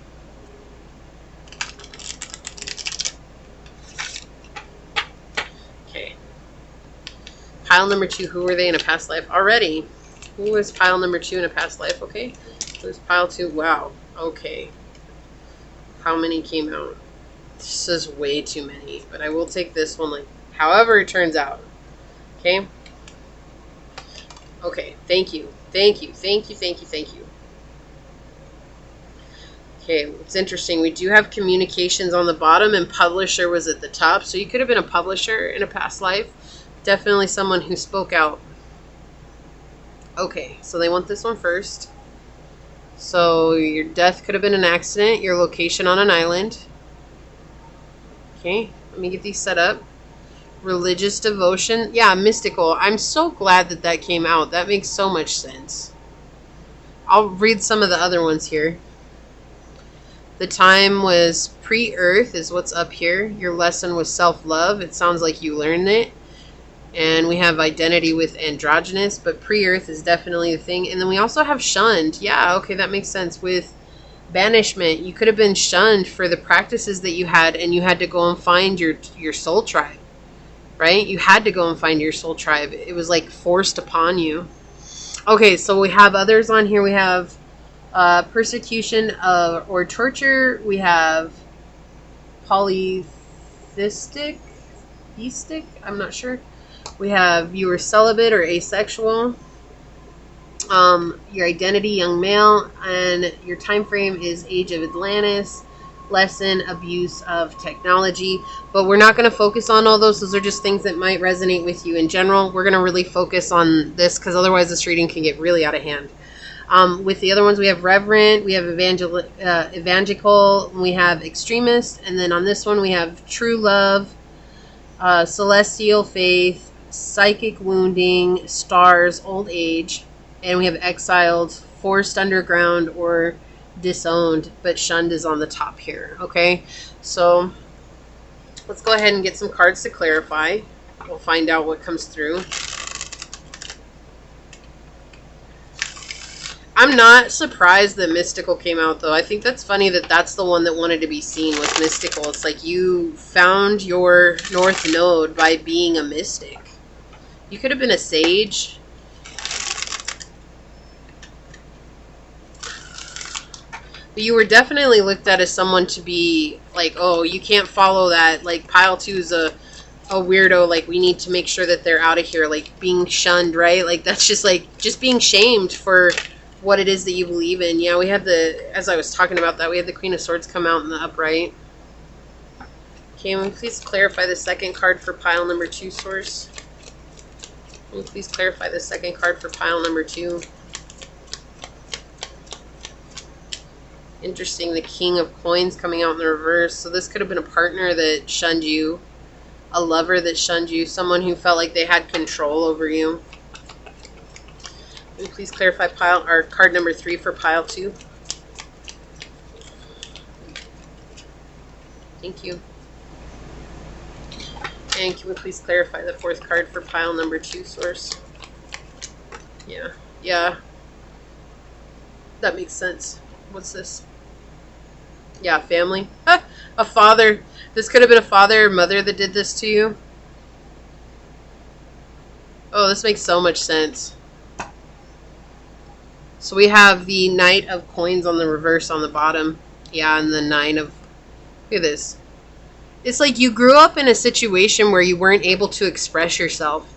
Okay. Pile number 2, who were they in a past life? Already. Who was pile number 2 in a past life? Okay. Who's pile 2? Wow. Okay. How many came out? This is way too many. But I will take this one, like, however it turns out. Okay. Okay. Thank you. Thank you. Thank you. Thank you. Thank you. Okay, it's interesting. We do have communications on the bottom and publisher was at the top. So you could have been a publisher in a past life. Definitely someone who spoke out. Okay, so they want this one first. So your death could have been an accident. Your location on an island. Okay, let me get these set up. Religious devotion. Yeah, mystical. I'm so glad that that came out. That makes so much sense. I'll read some of the other ones here. The time was pre-earth is what's up here. Your lesson was self-love. It sounds like you learned it. And we have identity with androgynous, but pre-earth is definitely the thing. And then we also have shunned. Yeah, okay, that makes sense. With banishment, you could have been shunned for the practices that you had, and you had to go and find your soul tribe, right? You had to go and find your soul tribe. It was like forced upon you. Okay, so we have others on here. We have persecution or torture. We have polytheistic, I'm not sure. We have you were celibate or asexual. Your identity, young male, and your time frame is age of Atlantis. Lesson, abuse of technology. But we're not going to focus on all those. Those are just things that might resonate with you in general. We're going to really focus on this because otherwise this reading can get really out of hand. With the other ones, we have reverent, we have evangelical, we have extremist, and then on this one we have true love, celestial faith, psychic wounding, stars, old age, and we have exiled, forced underground, or disowned, but shunned is on the top here. Okay, so let's go ahead and get some cards to clarify. We'll find out what comes through. I'm not surprised that mystical came out, though. I think that's funny that that's the one that wanted to be seen with mystical. It's like you found your north node by being a mystic. You could have been a sage. But you were definitely looked at as someone to be like, oh, you can't follow that. Like, pile 2 is a weirdo. Like, we need to make sure that they're out of here. Like, being shunned, right? Like, that's just like, just being shamed for what it is that you believe in. Yeah, we had the, as I was talking about that, we had the Queen of Swords come out in the upright. Can we please clarify the second card for pile number 2, source? Can you please clarify the second card for pile number 2? Interesting, the King of Coins coming out in the reverse. So this could have been a partner that shunned you, a lover that shunned you, someone who felt like they had control over you. Can you please clarify pile or card number 3 for pile 2? Thank you. And can we please clarify the 4th card for pile number 2, source? Yeah. Yeah. That makes sense. What's this? Yeah, family. A father. This could have been a father or mother that did this to you. Oh, this makes so much sense. So we have the Knight of Coins on the reverse on the bottom. Yeah, and the 9 of... Look at this. It's like you grew up in a situation where you weren't able to express yourself.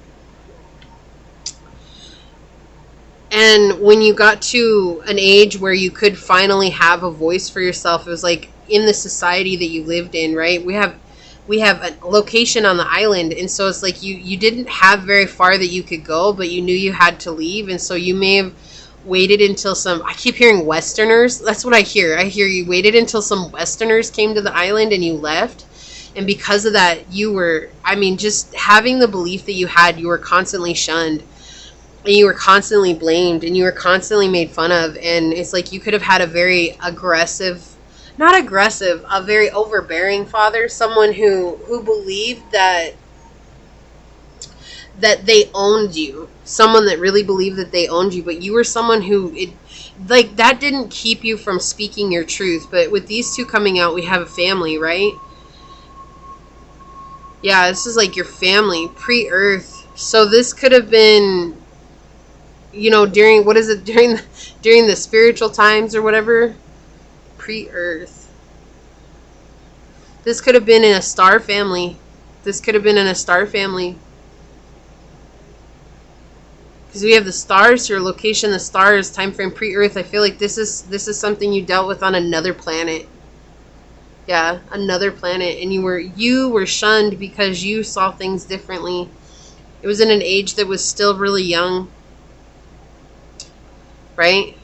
And when you got to an age where you could finally have a voice for yourself, it was like in the society that you lived in, right? We have a location on the island, and so it's like you didn't have very far that you could go, but you knew you had to leave, and so you may have waited until I keep hearing Westerners. That's what I hear. I hear you waited until some Westerners came to the island and you left. And because of that, you were, I mean, just having the belief that you had, you were constantly shunned. And you were constantly blamed. And you were constantly made fun of. And it's like you could have had a very aggressive, not aggressive, a very overbearing father. Someone who believed that they owned you. Someone that really believed that they owned you. But you were someone who, like, that didn't keep you from speaking your truth. But with these two coming out, we have a family, right? Yeah, this is like your family, pre-earth. So this could have been, you know, during, what is it, during the spiritual times or whatever? Pre-earth. This could have been in a star family. This could have been in a star family. Because we have the stars, your location, the stars, time frame, pre-Earth. I feel like this is something you dealt with on another planet. Yeah, another planet, and you were shunned because you saw things differently. It was in an age that was still really young, right?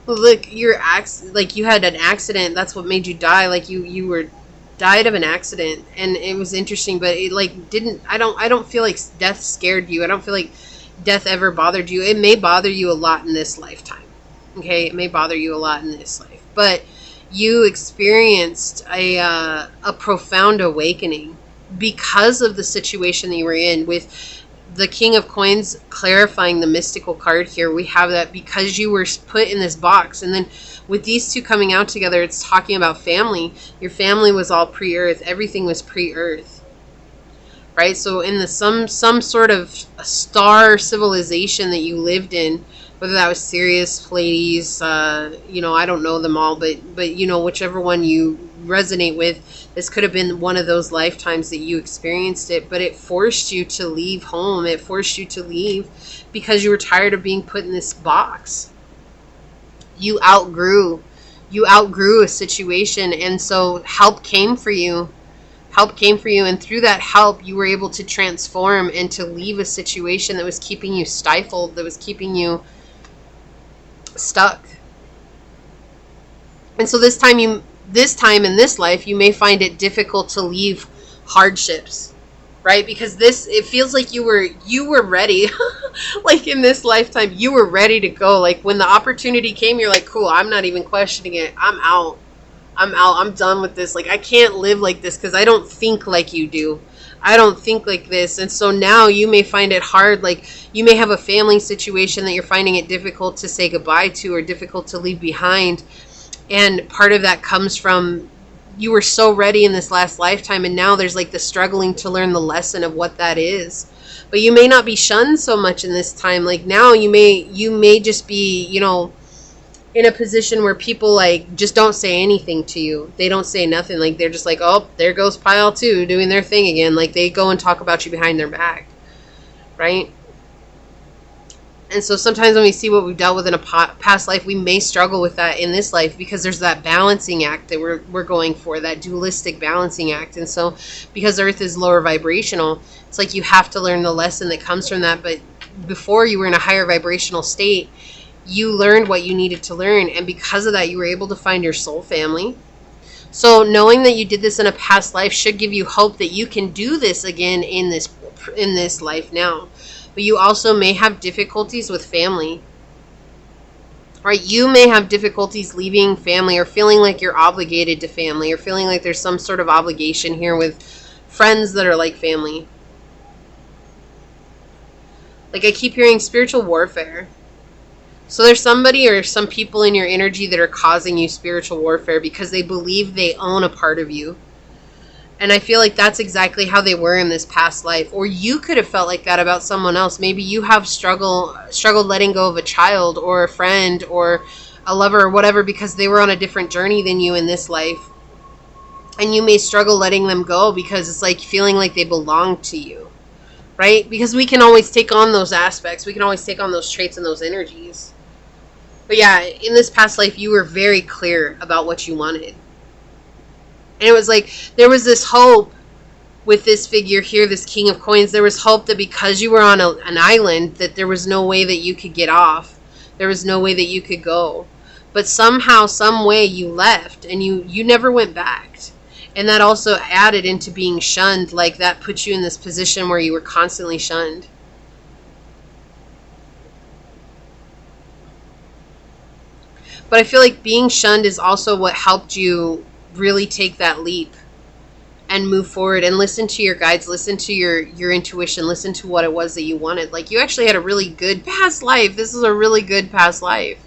Look, like you had an accident. That's what made you die. Like you were died of an accident, and it was interesting. But it like didn't. I don't feel like death scared you. I don't feel like death ever bothered you. It may bother you a lot in this lifetime. Okay, it may bother you a lot in this life, but you experienced a profound awakening because of the situation that you were in with the King of Coins clarifying the mystical card here. We have that because you were put in this box, and then with these two coming out together, it's talking about family. Your family was all pre-Earth. Everything was pre-Earth, right? So in the some sort of a star civilization that you lived in, whether that was Sirius, Pleiades, I don't know them all, but whichever one you resonate with, this could have been one of those lifetimes that you experienced it, but it forced you to leave home. It forced you to leave because you were tired of being put in this box. You outgrew a situation, and so help came for you. And through that help, you were able to transform and to leave a situation that was keeping you stifled, that was keeping you stuck. And so this time in this life, you may find it difficult to leave hardships, right? Because it feels like you were ready. Like in this lifetime, you were ready to go. Like when the opportunity came, you're like, cool, I'm not even questioning it. I'm out. I'm done with this. Like, I can't live like this because I don't think like you do. I don't think like this. And so now you may find it hard. Like you may have a family situation that you're finding it difficult to say goodbye to or difficult to leave behind. And part of that comes from you were so ready in this last lifetime, and now there's like the struggling to learn the lesson of what that is. But you may not be shunned so much in this time. Like now you may just be, in a position where people like just don't say anything to you. They don't say nothing. Like they're just like, oh, there goes pile 2 doing their thing again. Like they go and talk about you behind their back, right? And so sometimes when we see what we've dealt with in a past life, we may struggle with that in this life because there's that balancing act that we're going for, that dualistic balancing act. And so because Earth is lower vibrational, it's like you have to learn the lesson that comes from that. But before you were in a higher vibrational state, you learned what you needed to learn. And because of that, you were able to find your soul family. So knowing that you did this in a past life should give you hope that you can do this again in this life now. But you also may have difficulties with family. Right? You may have difficulties leaving family or feeling like you're obligated to family or feeling like there's some sort of obligation here with friends that are like family. Like I keep hearing spiritual warfare. So there's somebody or some people in your energy that are causing you spiritual warfare because they believe they own a part of you. And I feel like that's exactly how they were in this past life. Or you could have felt like that about someone else. Maybe you have struggled letting go of a child or a friend or a lover or whatever because they were on a different journey than you in this life. And you may struggle letting them go because it's like feeling like they belong to you. Right? Because we can always take on those aspects. We can always take on those traits and those energies. But yeah, in this past life, you were very clear about what you wanted. And it was like, there was this hope with this figure here, this King of Coins. There was hope that because you were on an island, that there was no way that you could get off. There was no way that you could go. But somehow, some way you left and you never went back. And that also added into being shunned. Like that put you in this position where you were constantly shunned. But I feel like being shunned is also what helped you really take that leap and move forward and listen to your guides, listen to your intuition, listen to what it was that you wanted. Like you actually had a really good past life. This is a really good past life.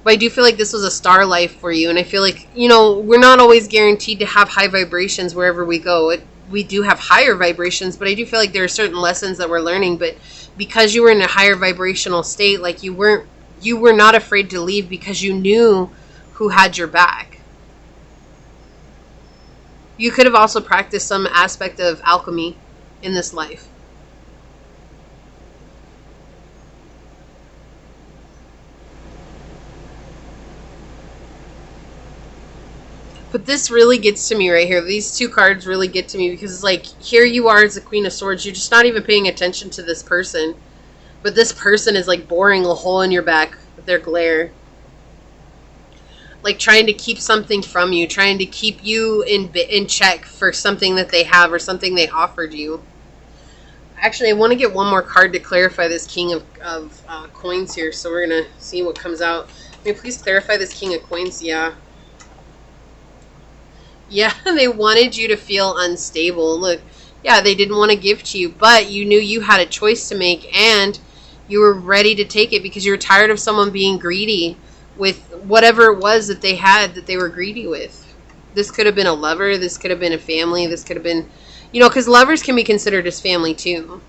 But I do feel like this was a star life for you. And I feel like, we're not always guaranteed to have high vibrations wherever we go. We do have higher vibrations, but I do feel like there are certain lessons that we're learning. But because you were in a higher vibrational state, like you were not afraid to leave because you knew who had your back. You could have also practiced some aspect of alchemy in this life. But this really gets to me right here. These two cards really get to me because it's like, here you are as the Queen of Swords. You're just not even paying attention to this person. But this person is like boring a hole in your back with their glare. Like trying to keep something from you. Trying to keep you in check for something that they have or something they offered you. Actually, I want to get one more card to clarify this King of Coins here. So we're going to see what comes out. May you please clarify this King of Coins? Yeah. Yeah, they wanted you to feel unstable. Look, yeah, they didn't want to give to you, but you knew you had a choice to make, and you were ready to take it because you were tired of someone being greedy with whatever it was that they had that they were greedy with. This could have been a lover. This could have been a family. This could have been, you know, because lovers can be considered as family too.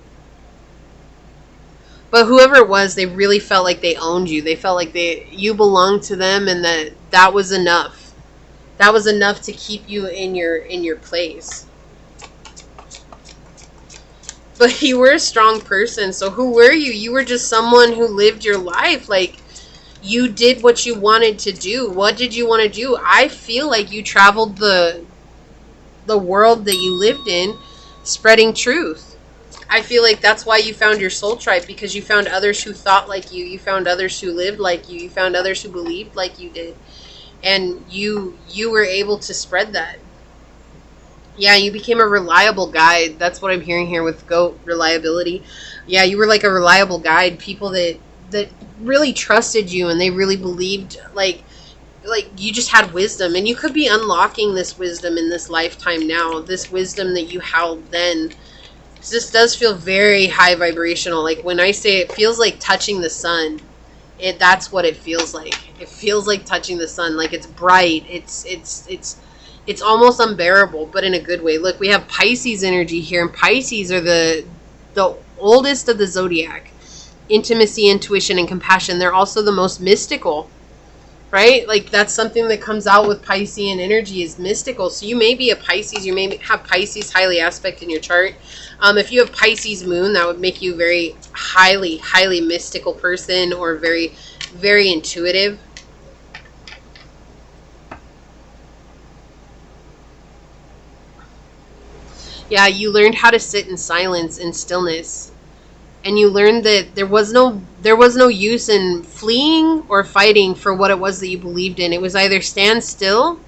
But whoever it was, they really felt like they owned you. They felt like you belonged to them, and that was enough. That was enough to keep you in your place. But you were a strong person. So who were you? You were just someone who lived your life. Like, you did what you wanted to do. What did you want to do? I feel like you traveled the world that you lived in, spreading truth. I feel like that's why you found your soul tribe, because you found others who thought like you. You found others who lived like you. You found others who believed like you did. And you were able to spread that. Yeah, you became a reliable guide. That's what I'm hearing here with GOAT, reliability. Yeah, you were like a reliable guide. People that really trusted you, and they really believed, like you just had wisdom. And you could be unlocking this wisdom in this lifetime now. This wisdom that you held then. This does feel very high vibrational. Like when I say it feels like touching the sun. That's what it feels like. It feels like touching the sun. Like it's bright. It's almost unbearable, but in a good way. Look, we have Pisces energy here, and Pisces are the oldest of the zodiac. Intimacy, intuition, and compassion. They're also the most mystical, right? Like that's something that comes out with Piscean energy is mystical. So you may be a Pisces. You may have Pisces highly aspect in your chart. If you have Pisces moon, that would make you a very highly mystical person, or very, very intuitive. Yeah, you learned how to sit in silence and stillness. And you learned that there was no use in fleeing or fighting for what it was that you believed in. It was either stand still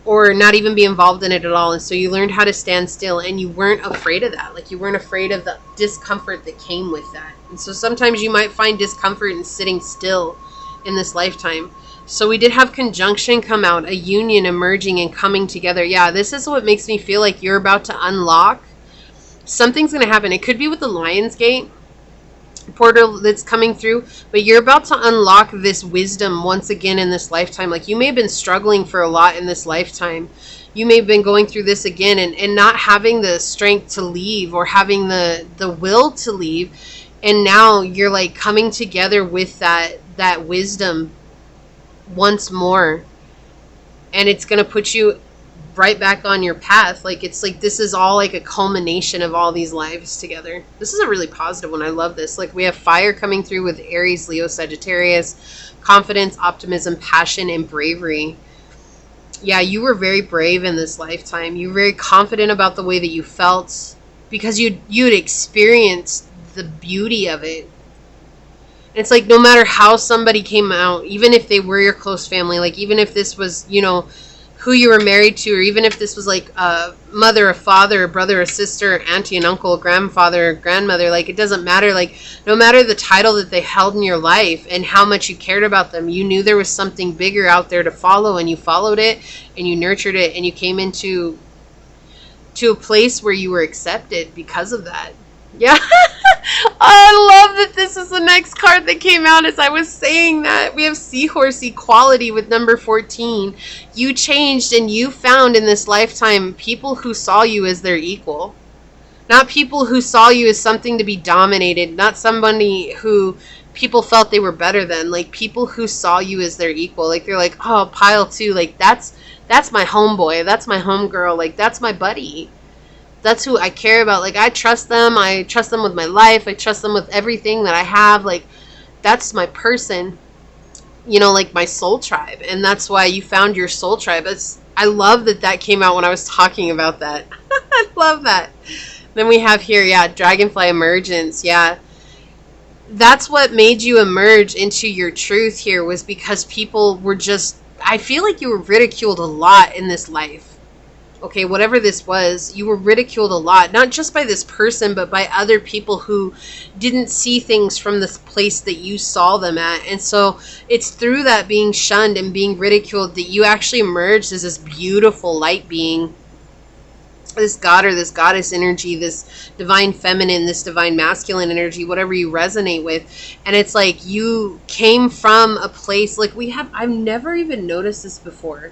or not even be involved in it at all. And so you learned how to stand still, and you weren't afraid of that. Like you weren't afraid of the discomfort that came with that. And so sometimes you might find discomfort in sitting still in this lifetime. So we did have conjunction come out, a union emerging and coming together. Yeah, this is what makes me feel like you're about to unlock. Something's going to happen. It could be with the Lion's Gate portal that's coming through, but you're about to unlock this wisdom once again in this lifetime. Like you may have been struggling for a lot in this lifetime. You may have been going through this again and not having the strength to leave, or having the will to leave. And now you're like coming together with that wisdom once more. And it's going to put you right back on your path. Like it's like this is all like a culmination of all these lives together. This is a really positive one. I love this. Like we have fire coming through with Aries, Leo, Sagittarius, confidence, optimism, passion, and bravery. Yeah, you were very brave in this lifetime. You were very confident about the way that you felt because you'd experienced the beauty of it. It's like no matter how somebody came out, even if they were your close family, like even if this was, you know, who you were married to, or even if this was like a mother, a father, a brother, a sister, auntie, an uncle, grandfather, grandmother, like it doesn't matter. Like no matter the title that they held in your life and how much you cared about them, you knew there was something bigger out there to follow, and you followed it and you nurtured it, and you came into a place where you were accepted because of that. Yeah. I love that this is the next card that came out as I was saying that. We have Seahorse equality with number 14. You changed, and you found in this lifetime people who saw you as their equal. Not people who saw you as something to be dominated. Not somebody who people felt they were better than. Like people who saw you as their equal. Like they're like, oh, pile two. Like that's my homeboy. That's my homegirl. Like that's my buddy. That's who I care about. Like, I trust them. I trust them with my life. I trust them with everything that I have. Like, that's my person. you know, like my soul tribe. And that's why you found your soul tribe. I love that that came out when I was talking about that. I love that. Then we have here, yeah, dragonfly emergence. Yeah. That's what made you emerge into your truth here, was because people were just, I feel like you were ridiculed a lot in this life. Okay, whatever this was, you were ridiculed a lot, not just by this person, but by other people who didn't see things from the place that you saw them at. And so it's through that being shunned and being ridiculed that you actually emerged as this beautiful light being, this god or this goddess energy, this divine feminine, this divine masculine energy, whatever you resonate with. And it's like you came from a place like I've never even noticed this before.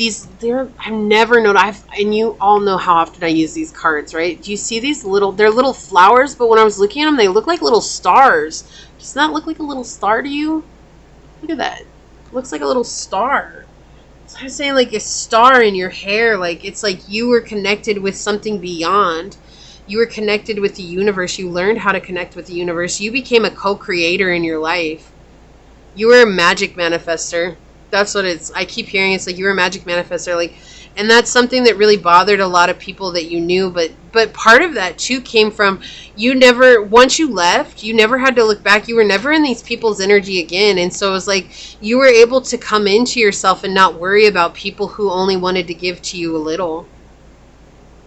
I've never known. And you all know how often I use these cards, right? Do you see these they're little flowers, but when I was looking at them, they look like little stars. Does that look like a little star to you? Look at that. It looks like a little star. So I was saying, like a star in your hair, like it's like you were connected with something beyond. You were connected with the universe. You learned how to connect with the universe. You became a co-creator in your life. You were a magic manifester. That's what I keep hearing. It's like you were a magic manifester, like, and that's something that really bothered a lot of people that you knew. But part of that too came from once you left, you never had to look back. You were never in these people's energy again. And so it was like you were able to come into yourself and not worry about people who only wanted to give to you a little,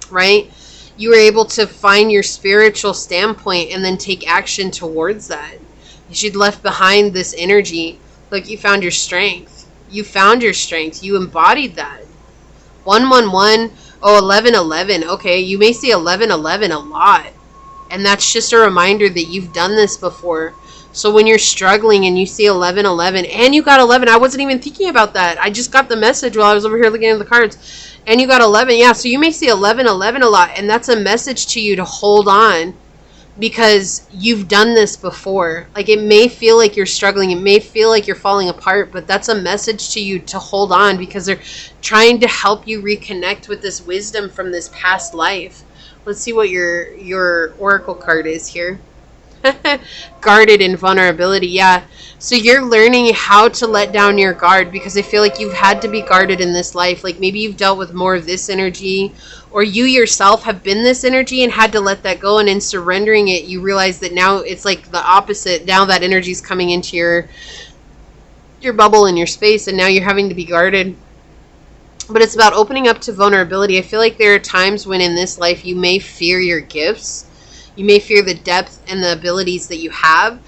right? You were able to find your spiritual standpoint and then take action towards that. You'd left behind this energy. Like you found your strength. You found your strength. You embodied that. 111, 1111. Okay, you may see 1111 a lot. And that's just a reminder that you've done this before. So when you're struggling and you see 1111, and you got 11, I wasn't even thinking about that. I just got the message while I was over here looking at the cards. And you got 11. Yeah, so you may see 1111 a lot. And that's a message to you to hold on. Because you've done this before. Like it may feel like you're struggling. It may feel like you're falling apart. But that's a message to you to hold on. Because they're trying to help you reconnect with this wisdom from this past life. Let's see what your oracle card is here. Guarded in vulnerability. Yeah. So you're learning how to let down your guard. Because I feel like you've had to be guarded in this life. Like maybe you've dealt with more of this energy. Or you yourself have been this energy and had to let that go. And in surrendering it, you realize that now it's like the opposite. Now that energy is coming into your bubble and your space. And now you're having to be guarded. But it's about opening up to vulnerability. I feel like there are times when in this life you may fear your gifts. You may fear the depth and the abilities that you have.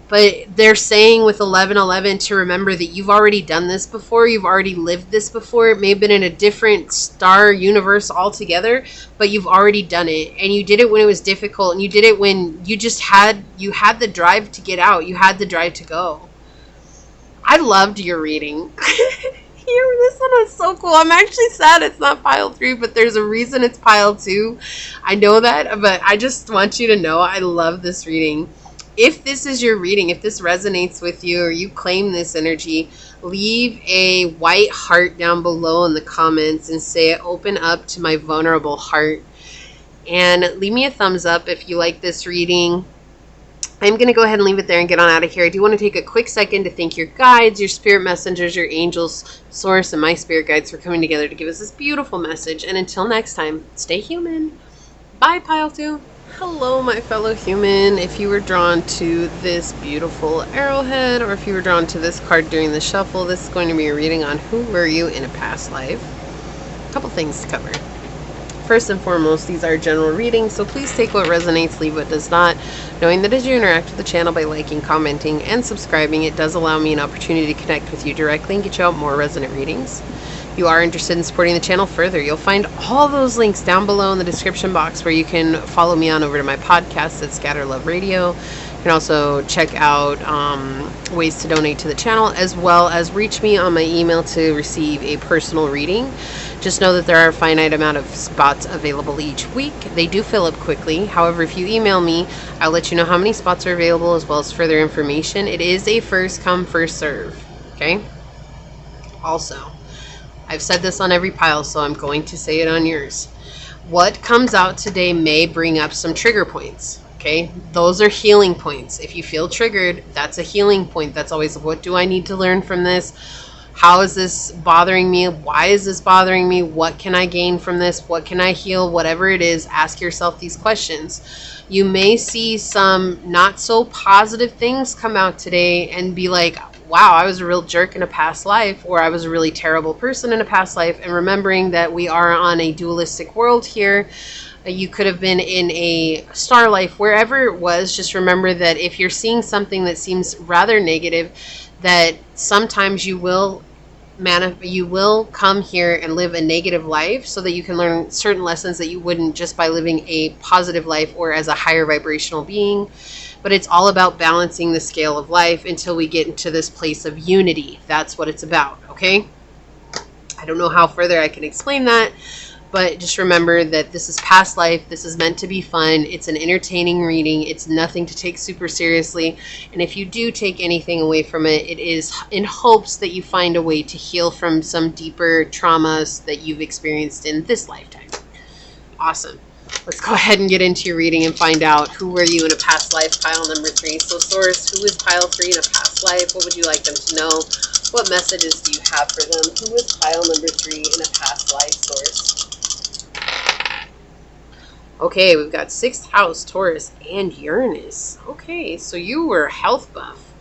But they're saying with 1111 to remember that you've already done this before. You've already lived this before. It may have been in a different star universe altogether, but you've already done it. And you did it when it was difficult. And you did it when you had the drive to get out. You had the drive to go. I loved your reading. This one was so cool. I'm actually sad it's not pile 3, but there's a reason it's pile 2. I know that, but I just want you to know I love this reading. If this is your reading, if this resonates with you or you claim this energy, leave a white heart down below in the comments and say, open up to my vulnerable heart. And leave me a thumbs up if you like this reading. I'm going to go ahead and leave it there and get on out of here. I do want to take a quick second to thank your guides, your spirit messengers, your angels, source, and my spirit guides for coming together to give us this beautiful message. And until next time, stay human. Bye, Pile 2. Hello, my fellow human. If you were drawn to this beautiful arrowhead, or if you were drawn to this card during the shuffle, this is going to be a reading on who were you in a past life. A couple things to cover. First and foremost, these are general readings, so please take what resonates, leave what does not, knowing that as you interact with the channel by liking, commenting, and subscribing, it does allow me an opportunity to connect with you directly and get you out more resonant readings. If you are interested in supporting the channel further, you'll find all those links down below in the description box where you can follow me on over to my podcast at Scatter Love Radio. You can also check out ways to donate to the channel, as well as reach me on my email to receive a personal reading. Just know that there are a finite amount of spots available each week. They do fill up quickly. However, if you email me, I'll let you know how many spots are available, as well as further information. It is a first come, first serve. Okay? Also, I've said this on every pile, so I'm going to say it on yours. What comes out today may bring up some trigger points. Okay? Okay, those are healing points. If you feel triggered, that's a healing point. That's always, what do I need to learn from this? How is this bothering me? Why is this bothering me? What can I gain from this? What can I heal? Whatever it is, ask yourself these questions. You may see some not so positive things come out today and be like, wow, I was a real jerk in a past life, or I was a really terrible person in a past life. And remembering that we are on a dualistic world here, you could have been in a star life, wherever it was. Just remember that if you're seeing something that seems rather negative, that sometimes you will come here and live a negative life so that you can learn certain lessons that you wouldn't just by living a positive life or as a higher vibrational being. But it's all about balancing the scale of life until we get into this place of unity. That's what it's about, okay? I don't know how further I can explain that, but just remember that this is past life. This is meant to be fun. It's an entertaining reading. It's nothing to take super seriously. And if you do take anything away from it, it is in hopes that you find a way to heal from some deeper traumas that you've experienced in this lifetime. Awesome. Let's go ahead and get into your reading and find out, who were you in a past life, pile number 3. So Source, who is pile 3 in a past life? What would you like them to know? What messages do you have for them? Who is pile number 3 in a past life, Source? Okay, we've got 6th house, Taurus, and Uranus. Okay, so you were a health buff.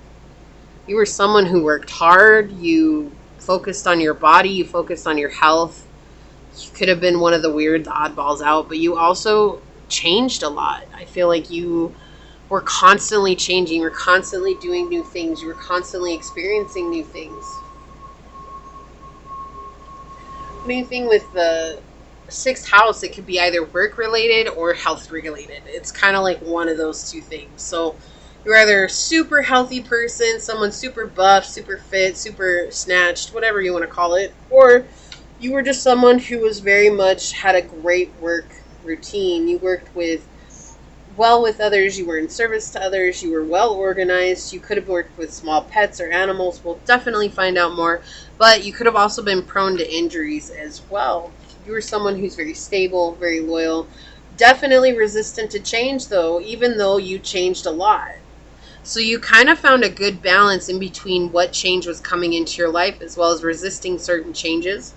You were someone who worked hard. You focused on your body. You focused on your health. You could have been one of the weird, the oddballs out, but you also changed a lot. I feel like you were constantly changing. You were constantly doing new things. You were constantly experiencing new things. What do you think with the 6th house? It could be either work related or health related. It's kind of like one of those two things. So you're either a super healthy person, someone super buff, super fit, super snatched, whatever you want to call it, or you were just someone who was very much had a great work routine. You worked well with others. You were in service to others. You were well organized. You could have worked with small pets or animals. We'll definitely find out more. But you could have also been prone to injuries as well. You were someone who's very stable, very loyal. Definitely resistant to change, though, even though you changed a lot. So you kind of found a good balance in between what change was coming into your life as well as resisting certain changes.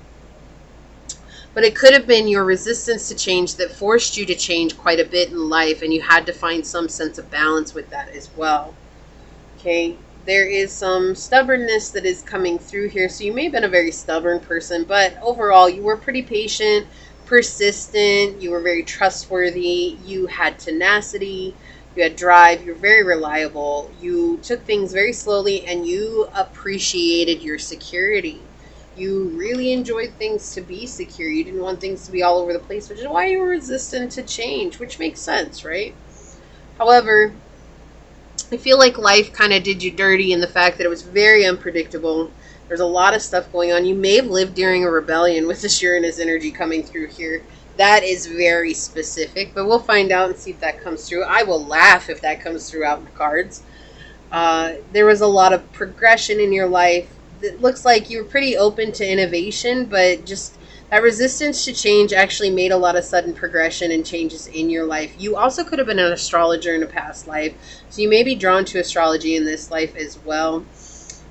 But it could have been your resistance to change that forced you to change quite a bit in life, and you had to find some sense of balance with that as well. Okay, there is some stubbornness that is coming through here. So you may have been a very stubborn person, but overall you were pretty patient, persistent, you were very trustworthy, you had tenacity, you had drive, you're very reliable, you took things very slowly, and you appreciated your security. You really enjoyed things to be secure. You didn't want things to be all over the place, which is why you were resistant to change, which makes sense, right? However, I feel like life kind of did you dirty in the fact that it was very unpredictable. There's a lot of stuff going on. You may have lived during a rebellion with this Uranus energy coming through here. That is very specific, but we'll find out and see if that comes through. I will laugh if that comes through out in the cards. There was a lot of progression in your life. It looks like you were pretty open to innovation, but just that resistance to change actually made a lot of sudden progression and changes in your life. You also could have been an astrologer in a past life, so you may be drawn to astrology in this life as well.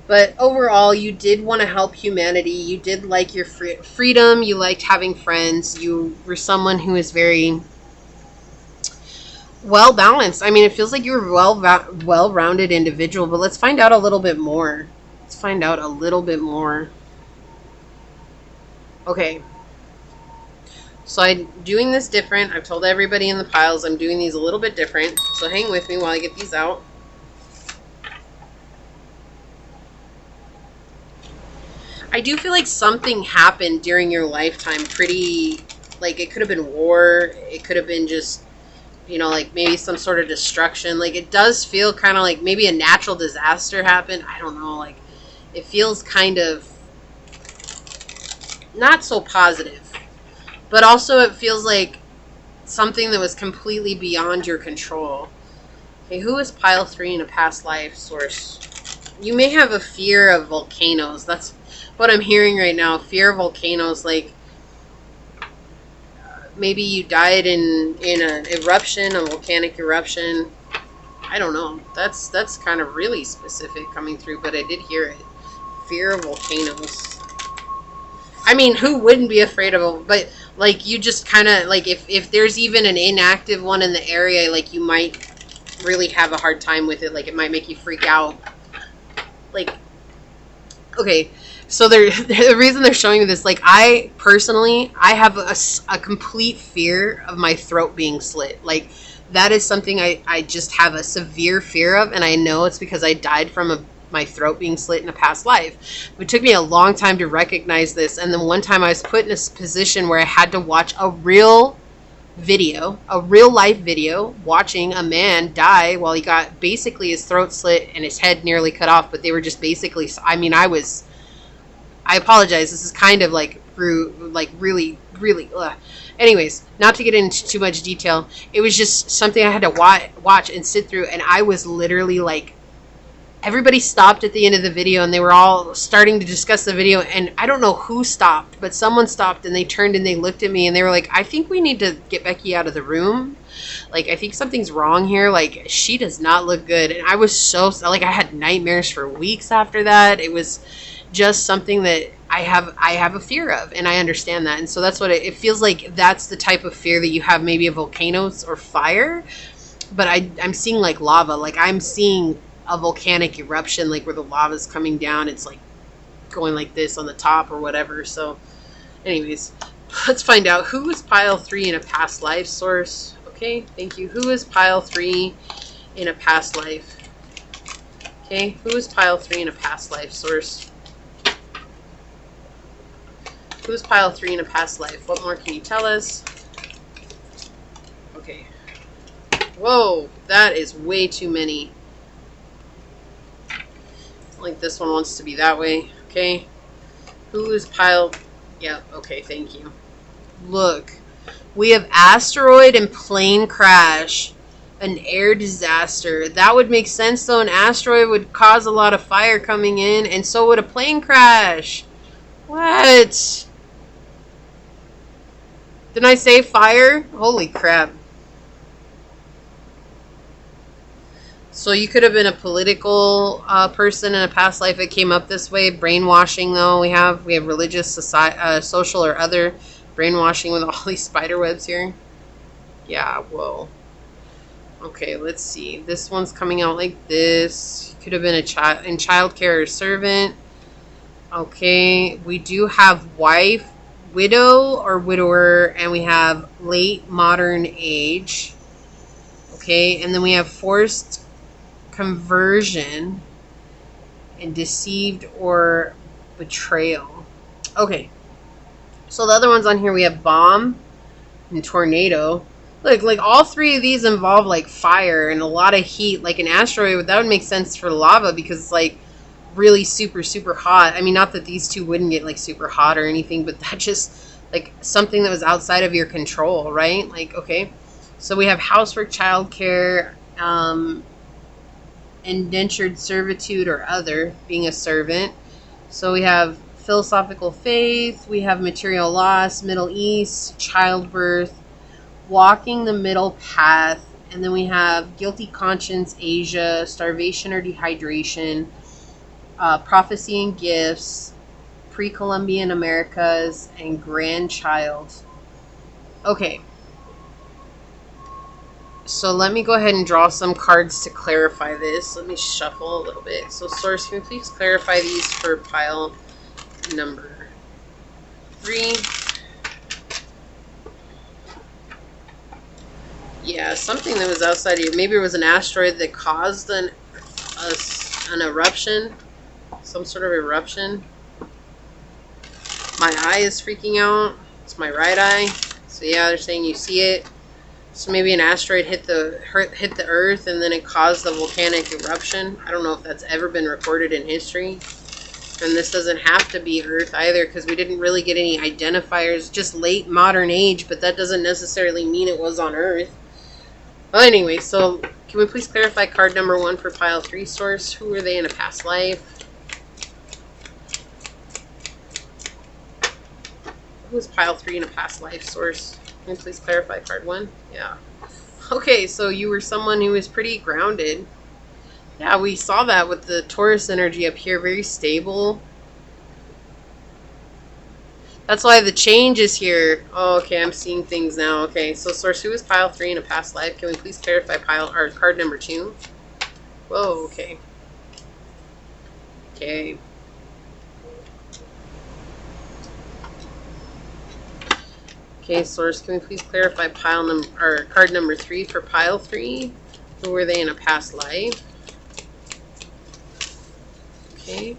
But overall, you did want to help humanity. You did like your freedom. You liked having friends. You were someone who is very well balanced. I mean, it feels like you were well-rounded individual, but let's find out a little bit more. Let's find out a little bit more. Okay. So I'm doing this different. I've told everybody in the piles I'm doing these a little bit different. So hang with me while I get these out. I do feel like something happened during your lifetime pretty, like it could have been war. It could have been just, you know, like maybe some sort of destruction. Like it does feel kind of like maybe a natural disaster happened. I don't know. Like it feels kind of not so positive, but also it feels like something that was completely beyond your control. Okay, who is pile 3 in a past life, Source? You may have a fear of volcanoes. That's what I'm hearing right now. Fear of volcanoes. Like maybe you died in an eruption, a volcanic eruption. I don't know. That's kind of really specific coming through, but I did hear it. Fear of volcanoes. I mean, who wouldn't be afraid of it? But like, you just kind of like, if there's even an inactive one in the area, like, you might really have a hard time with it. Like, it might make you freak out. Like, okay, so the reason they're showing me this, like, I personally, I have a complete fear of my throat being slit. Like, that is something I just have a severe fear of, and I know it's because I died from my throat being slit in a past life. It took me a long time to recognize this, and then one time I was put in a position where I had to watch a real life video, watching a man die while he got basically his throat slit and his head nearly cut off, but they were just basically, I mean, I apologize, this is kind of like really, ugh. Anyways, not to get into too much detail, it was just something I had to watch and sit through, and I was literally like, everybody stopped at the end of the video, and they were all starting to discuss the video, and I don't know who stopped, but someone stopped, and they turned and they looked at me, and they were like, I think we need to get Becky out of the room. Like, I think something's wrong here. Like, she does not look good. And I was so, like, I had nightmares for weeks after that. It was just something that I have a fear of, and I understand that. And so that's what it feels like. That's the type of fear that you have, maybe of volcanoes or fire. But I'm seeing like lava. Like, I'm seeing a volcanic eruption, like where the lava's coming down. It's like going like this on the top or whatever. So anyways, let's find out who is pile 3 in a past life source. Okay, thank you. Who is pile 3 in a past life? Okay, who is pile 3 in a past life source? Who's pile 3 in a past life? What more can you tell us? Okay. Whoa, that is way too many. Like, this one wants to be that way. Okay. Who is pile... Yeah, okay, thank you. Look. We have asteroid and plane crash. An air disaster. That would make sense, though. An asteroid would cause a lot of fire coming in, and so would a plane crash. What? Didn't I say fire? Holy crap. So you could have been a political person in a past life that came up this way. Brainwashing, though. We have religious, society, social, or other brainwashing with all these spider webs here. Yeah, whoa. Okay, let's see. This one's coming out like this. Could have been a child in childcare or servant. Okay, we do have wife, widow or widower, and we have late modern age. Okay, and then we have forced conversion and deceived or betrayal. Okay, so the other ones on here, we have bomb and tornado. Look, like all 3 of these involve like fire and a lot of heat. Like an asteroid, that would make sense for lava because it's like really super, super hot. I mean, not that these 2 wouldn't get like super hot or anything, but that just like something that was outside of your control, right? Like, okay. So we have housework, childcare, indentured servitude or other, being a servant. So we have philosophical faith, we have material loss, Middle East, childbirth, walking the middle path, and then we have guilty conscience, Asia, starvation or dehydration, prophecy and gifts, pre-Columbian Americas, and grandchild. Okay. So let me go ahead and draw some cards to clarify this. Let me shuffle a little bit. So source, can you please clarify these for pile number 3? Yeah, something that was outside of you. Maybe it was an asteroid that caused an eruption. Some sort of eruption. My eye is freaking out. It's my right eye. So yeah, they're saying you see it. So maybe an asteroid hit the Earth and then it caused the volcanic eruption. I don't know if that's ever been recorded in history. And this doesn't have to be Earth either because we didn't really get any identifiers. Just late modern age, but that doesn't necessarily mean it was on Earth. Well, anyway, so can we please clarify card number 1 for pile 3 source? Who were they in a past life? Who was pile 3 in a past life source? Can you please clarify card 1? Yeah. Okay, so you were someone who was pretty grounded. Yeah, we saw that with the Taurus energy up here. Very stable. That's why the change is here. Oh, okay, I'm seeing things now. Okay, so source, who was pile 3 in a past life? Can we please clarify pile or card number 2? Whoa, okay. Okay. Okay, source, can we please clarify pile number or card number 3 for pile 3? Who were they in a past life? Okay.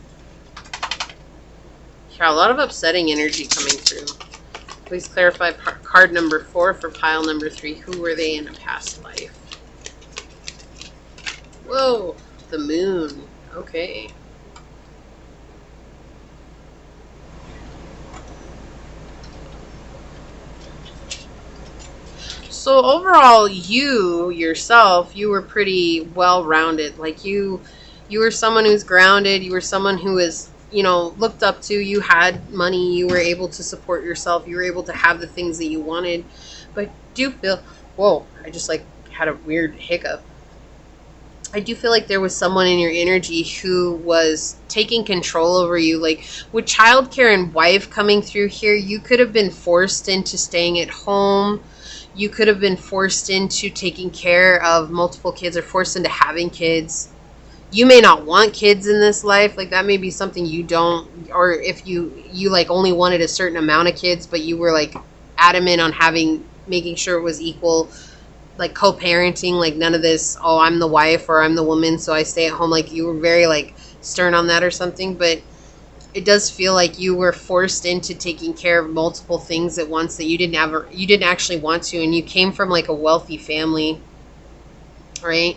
Yeah, a lot of upsetting energy coming through. Please clarify card number 4 for pile number 3. Who were they in a past life? Whoa, the moon. Okay. So overall, you yourself, you were pretty well-rounded. Like you were someone who's grounded. You were someone who was, you know, looked up to. You had money. You were able to support yourself. You were able to have the things that you wanted. But do you feel, whoa, I just like had a weird hiccup. I do feel like there was someone in your energy who was taking control over you. Like with childcare and wife coming through here, you could have been forced into staying at home. You could have been forced into taking care of multiple kids or forced into having kids. You may not want kids in this life. Like that may be something you don't, or if you like only wanted a certain amount of kids, but you were like adamant on making sure it was equal, like co-parenting, like none of this, oh, I'm the wife or I'm the woman, so I stay at home. Like you were very like stern on that or something, but it does feel like you were forced into taking care of multiple things at once that you didn't actually want to, and you came from like a wealthy family, right?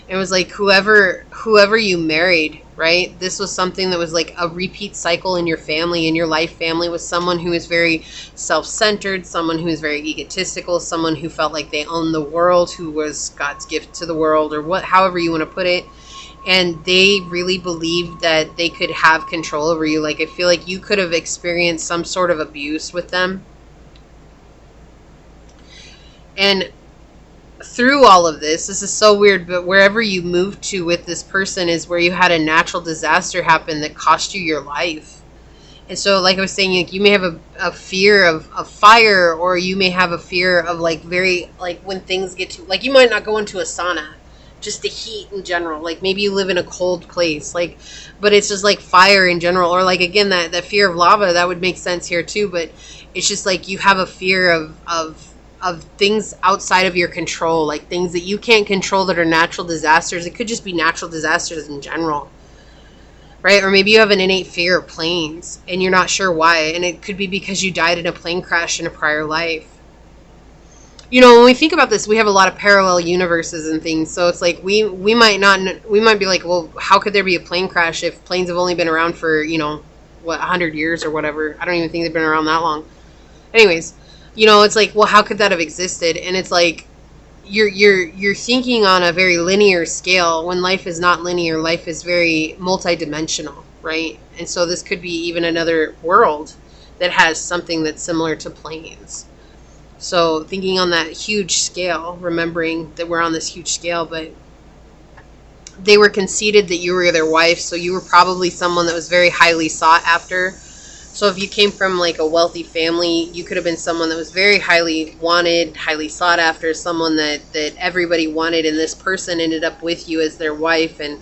It was like whoever you married, right? This was something that was like a repeat cycle in your family, in your life family, was someone who is very self-centered, someone who is very egotistical, someone who felt like they owned the world, who was God's gift to the world, or however you want to put it. And they really believed that they could have control over you. Like I feel like you could have experienced some sort of abuse with them. And through all of this is so weird, but wherever you moved to with this person is where you had a natural disaster happen that cost you your life. And so, like I was saying, like you may have a fear of fire, or you may have a fear of like very, like when things get too, like you might not go into a sauna, just the heat in general. Like maybe you live in a cold place, like, but it's just like fire in general. Or like, again, that fear of lava, that would make sense here too. But it's just like you have a fear of things outside of your control, like things that you can't control that are natural disasters. It could just be natural disasters in general, right? Or maybe you have an innate fear of planes and you're not sure why. And it could be because you died in a plane crash in a prior life. You know, when we think about this, we have a lot of parallel universes and things. So it's like we might be like, well, how could there be a plane crash if planes have only been around for, you know, what, 100 years or whatever? I don't even think they've been around that long. Anyways, you know, it's like, well, how could that have existed? And it's like you're thinking on a very linear scale when life is not linear. Life is very multidimensional, right? And so this could be even another world that has something that's similar to planes. So thinking on that huge scale, remembering that we're on this huge scale, but they were conceded that you were their wife, so you were probably someone that was very highly sought after. So if you came from like a wealthy family, you could have been someone that was very highly wanted, highly sought after, someone that everybody wanted, and this person ended up with you as their wife, and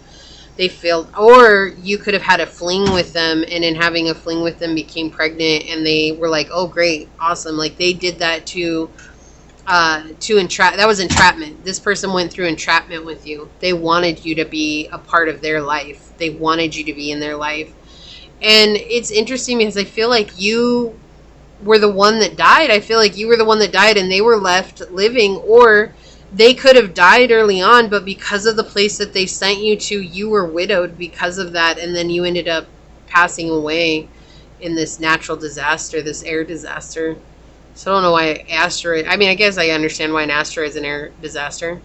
they failed. Or you could have had a fling with them, and in having a fling with them became pregnant, and they were like, oh great, awesome. Like they did that to entrap. That was entrapment. This person went through entrapment with you. They wanted you to be a part of their life. They wanted you to be in their life. And it's interesting because I feel like you were the one that died. I feel like you were the one that died and they were left living, or they could have died early on, but because of the place that they sent you to, you were widowed because of that, and then you ended up passing away in this natural disaster, this air disaster. So I don't know why asteroid, I mean, I guess I understand why an asteroid is an air disaster.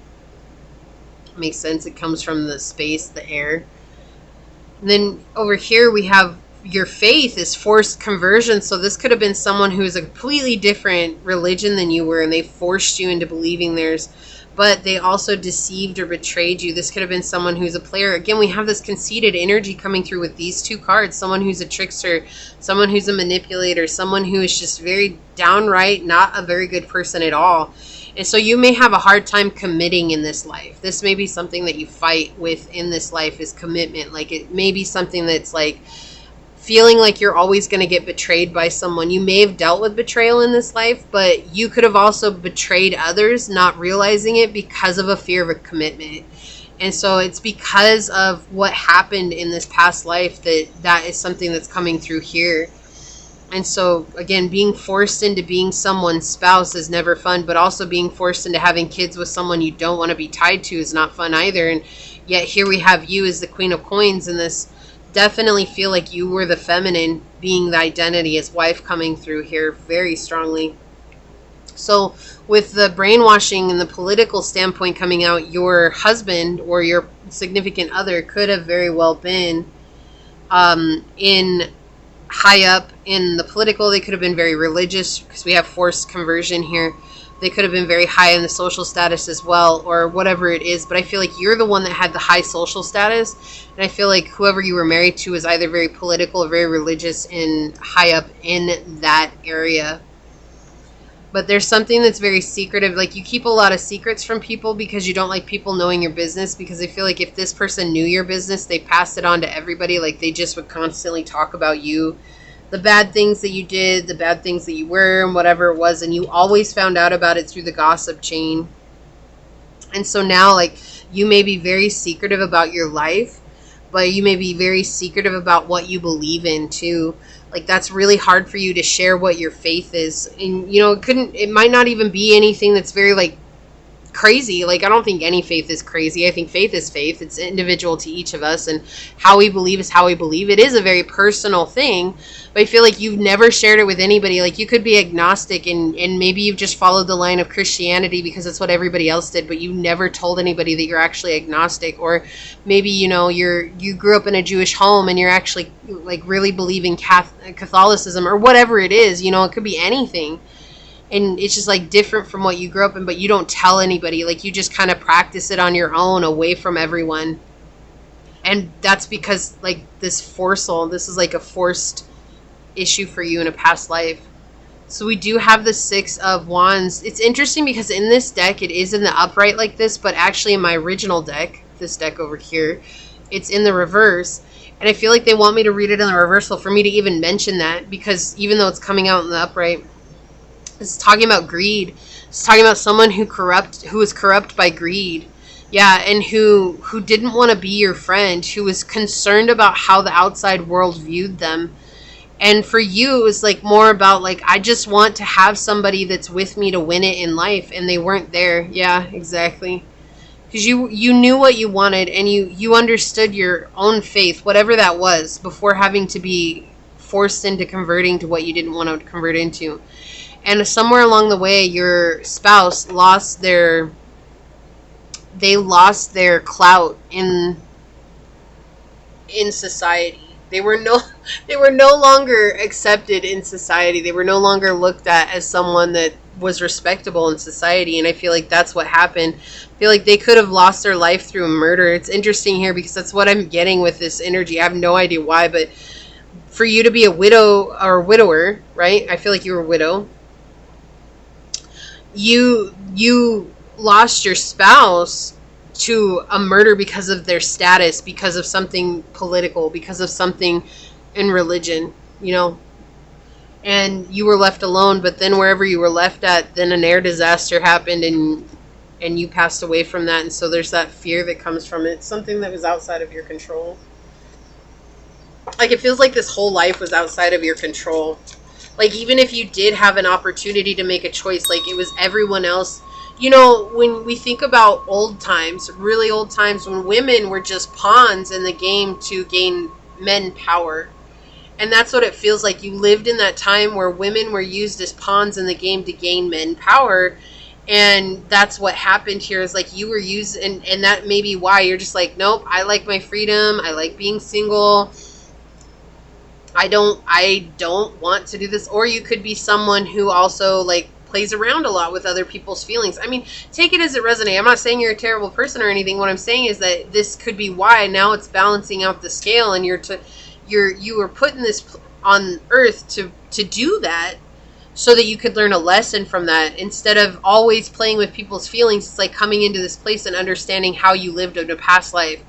It makes sense. It comes from the space, the air. And then over here we have your faith is forced conversion. So this could have been someone who is a completely different religion than you were, and they forced you into believing theirs, but they also deceived or betrayed you. This could have been someone who's a player. Again, we have this conceited energy coming through with these two cards. Someone who's a trickster, someone who's a manipulator, someone who is just very downright not a very good person at all. And so you may have a hard time committing in this life. This may be something that you fight with in this life, is commitment. Like, it may be something that's like feeling like you're always going to get betrayed by someone. You may have dealt with betrayal in this life, but you could have also betrayed others, not realizing it, because of a fear of a commitment. And so it's because of what happened in this past life that is something that's coming through here. And so, again, being forced into being someone's spouse is never fun, but also being forced into having kids with someone you don't want to be tied to is not fun either. And yet here we have you as the Queen of Coins, and this definitely feel like you were the feminine, being the identity as wife coming through here very strongly. So with the brainwashing and the political standpoint coming out, your husband or your significant other could have very well been in high up in the political. They could have been very religious, because we have forced conversion here. They could have been very high in the social status as well, or whatever it is. But I feel like you're the one that had the high social status. And I feel like whoever you were married to is either very political or very religious and high up in that area. But there's something that's very secretive. Like, you keep a lot of secrets from people because you don't like people knowing your business. Because I feel like if this person knew your business, they passed it on to everybody. Like, they just would constantly talk about you, the bad things that you did, the bad things that you were, and whatever it was. And you always found out about it through the gossip chain. And so now, like, you may be very secretive about your life, but you may be very secretive about what you believe in too. Like, that's really hard for you to share what your faith is. And, you know, it might not even be anything that's very, like, crazy. Like, I don't think any faith is crazy. I think faith is faith. It's individual to each of us, and how we believe is how we believe. It is a very personal thing, but I feel like you've never shared it with anybody. Like, you could be agnostic, and maybe you've just followed the line of Christianity because that's what everybody else did, but you never told anybody that you're actually agnostic. Or maybe, you know, you grew up in a Jewish home and you're actually, like, really believing Catholicism or whatever it is. You know, it could be anything. And it's just, like, different from what you grew up in, but you don't tell anybody. Like, you just kind of practice it on your own, away from everyone. And that's because, like, this is like a forced issue for you in a past life. So we do have the Six of Wands. It's interesting because in this deck, it is in the upright like this, but actually in my original deck, this deck over here, it's in the reverse. And I feel like they want me to read it in the reversal for me to even mention that, because even though it's coming out in the upright, it's talking about greed. It's talking about someone who was corrupt by greed. Yeah, and who didn't want to be your friend, who was concerned about how the outside world viewed them. And for you, it was like more about, like, I just want to have somebody that's with me to win it in life, and they weren't there. Yeah, exactly. Because you knew what you wanted, and you understood your own faith, whatever that was, before having to be forced into converting to what you didn't want to convert into. And somewhere along the way, your spouse lost their clout in society. They were no longer accepted in society. They were no longer looked at as someone that was respectable in society. And I feel like that's what happened. I feel like they could have lost their life through a murder. It's interesting here because that's what I'm getting with this energy. I have no idea why, but for you to be a widow or widower, right? I feel like you were a widow. You lost your spouse to a murder because of their status, because of something political, because of something in religion, you know, and you were left alone. But then wherever you were left at, then an air disaster happened, and you passed away from that. And so there's that fear that comes from it, something that was outside of your control. Like, it feels like this whole life was outside of your control. Like, even if you did have an opportunity to make a choice, like, it was everyone else. You know, when we think about old times, really old times, when women were just pawns in the game to gain men power. And that's what it feels like. You lived in that time where women were used as pawns in the game to gain men power. And that's what happened here, is like you were used, and that may be why you're just like, nope, I like my freedom. I like being single. I don't want to do this. Or you could be someone who also like plays around a lot with other people's feelings. I mean, take it as it resonates. I'm not saying you're a terrible person or anything. What I'm saying is that this could be why now it's balancing out the scale, and you were put in this on earth to do that, so that you could learn a lesson from that. Instead of always playing with people's feelings, it's like coming into this place and understanding how you lived in a past life.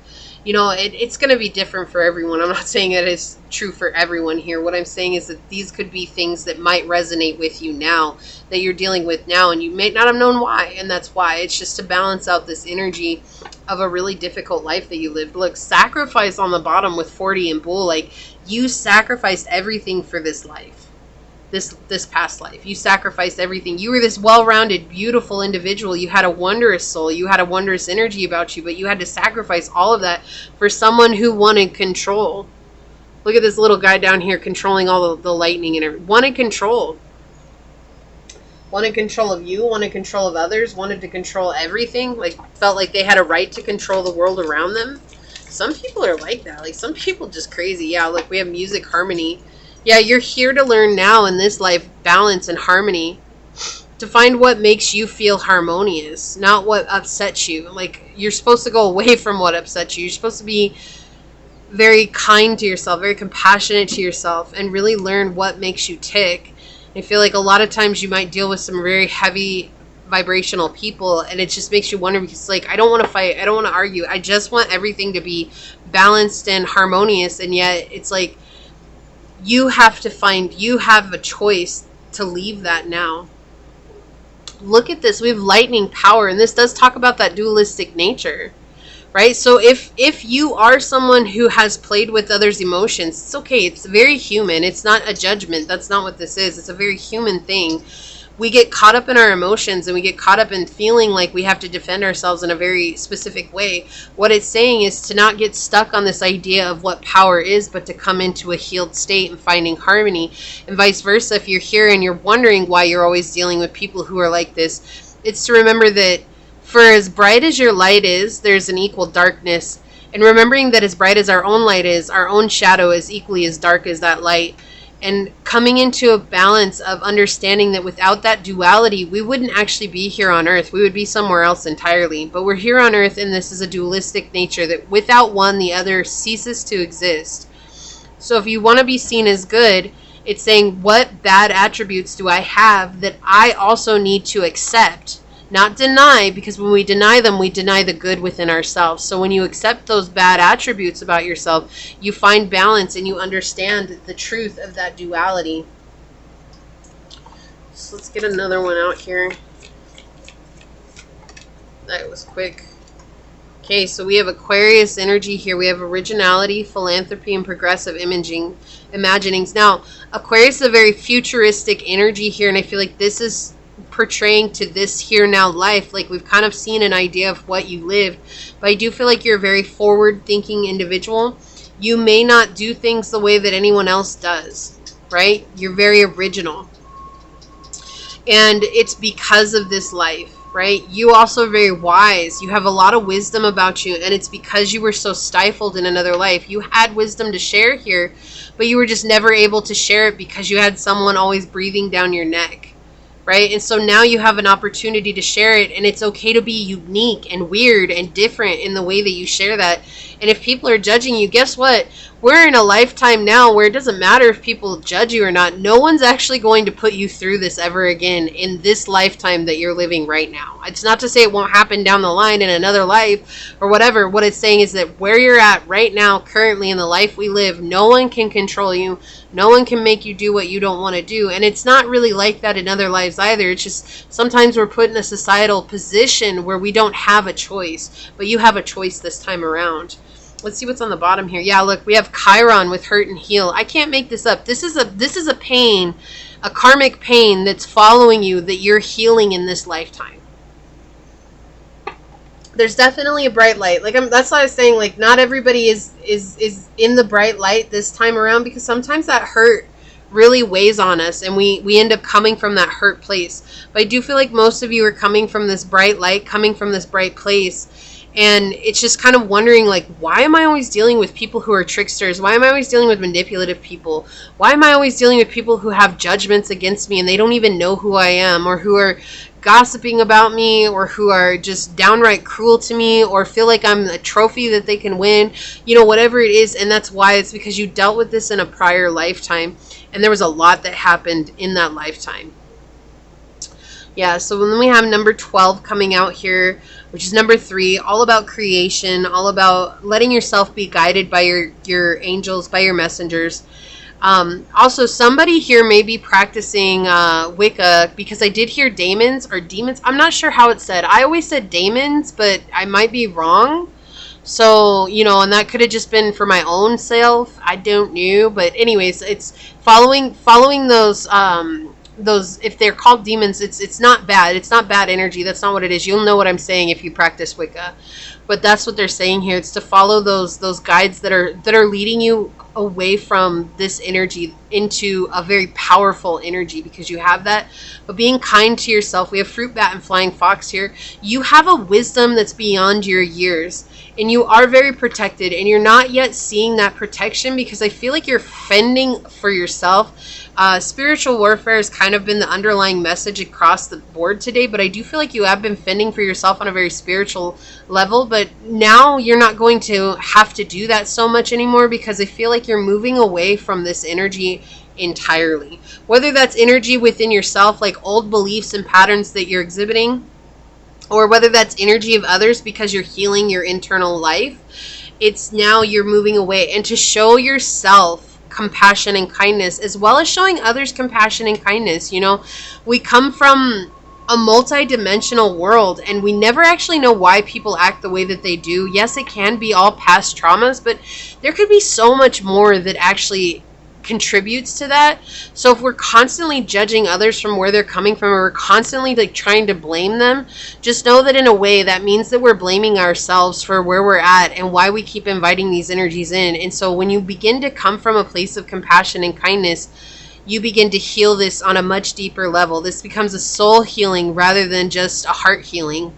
You know, it's going to be different for everyone. I'm not saying that it's true for everyone here. What I'm saying is that these could be things that might resonate with you now, that you're dealing with now, and you may not have known why, and that's why. It's just to balance out this energy of a really difficult life that you lived. Look, sacrifice on the bottom with 40 and bull. Like, you sacrificed everything for this life. This past life. You sacrificed everything. You were this well-rounded, beautiful individual. You had a wondrous soul. You had a wondrous energy about you, but you had to sacrifice all of that for someone who wanted control. Look at this little guy down here controlling all the lightning and everything. Wanted control. Wanted control of you, wanted control of others, wanted to control everything. Like, felt like they had a right to control the world around them. Some people are like that. Like, some people just crazy. Yeah, look, we have music, harmony. Yeah, you're here to learn now in this life balance and harmony, to find what makes you feel harmonious, not what upsets you. Like, you're supposed to go away from what upsets you. You're supposed to be very kind to yourself, very compassionate to yourself, and really learn what makes you tick. I feel like a lot of times you might deal with some very heavy vibrational people, and it just makes you wonder, because like, I don't want to fight, I don't want to argue, I just want everything to be balanced and harmonious. And yet it's like, you have a choice to leave that now. Look at this. We have lightning power, and this does talk about that dualistic nature, right? So if you are someone who has played with others' emotions, it's okay. It's very human. It's not a judgment. That's not what this is. It's a very human thing. We get caught up in our emotions, and we get caught up in feeling like we have to defend ourselves in a very specific way. What it's saying is to not get stuck on this idea of what power is, but to come into a healed state and finding harmony. And vice versa, if you're here and you're wondering why you're always dealing with people who are like this, it's to remember that for as bright as your light is, there's an equal darkness. And remembering that as bright as our own light is, our own shadow is equally as dark as that light. And coming into a balance of understanding that without that duality, we wouldn't actually be here on earth. We would be somewhere else entirely. But we're here on earth, and this is a dualistic nature that without one, the other ceases to exist. So if you want to be seen as good, it's saying, what bad attributes do I have that I also need to accept? Not deny, because when we deny them, we deny the good within ourselves. So when you accept those bad attributes about yourself, you find balance and you understand the truth of that duality. So let's get another one out here. That was quick. Okay, so we have Aquarius energy here. We have originality, philanthropy, and progressive imaginings. Now, Aquarius is a very futuristic energy here, and I feel like this is portraying to this here now life. Like, we've kind of seen an idea of what you lived, but I do feel like you're a very forward thinking individual. You may not do things the way that anyone else does, right? You're very original, and it's because of this life, right? You also are very wise. You have a lot of wisdom about you, and it's because you were so stifled in another life. You had wisdom to share here, but you were just never able to share it because you had someone always breathing down your neck. Right? And so now you have an opportunity to share it, and it's okay to be unique and weird and different in the way that you share that. And if people are judging you, guess what? We're in a lifetime now where it doesn't matter if people judge you or not. No one's actually going to put you through this ever again in this lifetime that you're living right now. It's not to say it won't happen down the line in another life or whatever. What it's saying is that where you're at right now, currently in the life we live, no one can control you. No one can make you do what you don't want to do. And it's not really like that in other lives either. It's just sometimes we're put in a societal position where we don't have a choice. But you have a choice this time around. Let's see what's on the bottom here. Yeah, look, we have Chiron with hurt and heal. I can't make this up. This is a pain, a karmic pain that's following you that you're healing in this lifetime. There's definitely a bright light. Like, that's why I was saying, like, not everybody is in the bright light this time around, because sometimes that hurt really weighs on us, and we end up coming from that hurt place. But I do feel like most of you are coming from this bright light, coming from this bright place. And it's just kind of wondering, like, why am I always dealing with people who are tricksters? Why am I always dealing with manipulative people? Why am I always dealing with people who have judgments against me and they don't even know who I am, or who are gossiping about me, or who are just downright cruel to me, or feel like I'm a trophy that they can win, you know, whatever it is. And that's why, it's because you dealt with this in a prior lifetime, and there was a lot that happened in that lifetime. Yeah, so then we have number 12 coming out here, which is number 3, all about creation, all about letting yourself be guided by your angels, by your messengers. Also, somebody here may be practicing Wicca, because I did hear daemons or demons. I'm not sure how it's said. I always said daemons, but I might be wrong. So, you know, and that could have just been for my own self. I don't know. But anyways, it's following those, if they're called demons, it's not bad. It's not bad energy. That's not what it is. You'll know what I'm saying if you practice Wicca. But that's what they're saying here. It's to follow those guides that are leading you away from this energy into a very powerful energy, because you have that. But being kind to yourself. We have fruit bat and flying fox here. You have a wisdom that's beyond your years, and you are very protected, and you're not yet seeing that protection, because I feel like you're fending for yourself. Spiritual warfare has kind of been the underlying message across the board today, but I do feel like you have been fending for yourself on a very spiritual level. But now you're not going to have to do that so much anymore, because I feel like you're moving away from this energy entirely. Whether that's energy within yourself, like old beliefs and patterns that you're exhibiting, or whether that's energy of others because you're healing your internal life, it's now you're moving away. And to show yourself compassion and kindness, as well as showing others compassion and kindness. You know, we come from a multi-dimensional world, and we never actually know why people act the way that they do. Yes, it can be all past traumas, but there could be so much more that actually contributes to that. So if we're constantly judging others from where they're coming from, or we're constantly like trying to blame them, just know that in a way that means that we're blaming ourselves for where we're at and why we keep inviting these energies in. And so when you begin to come from a place of compassion and kindness, you begin to heal this on a much deeper level. This becomes a soul healing rather than just a heart healing.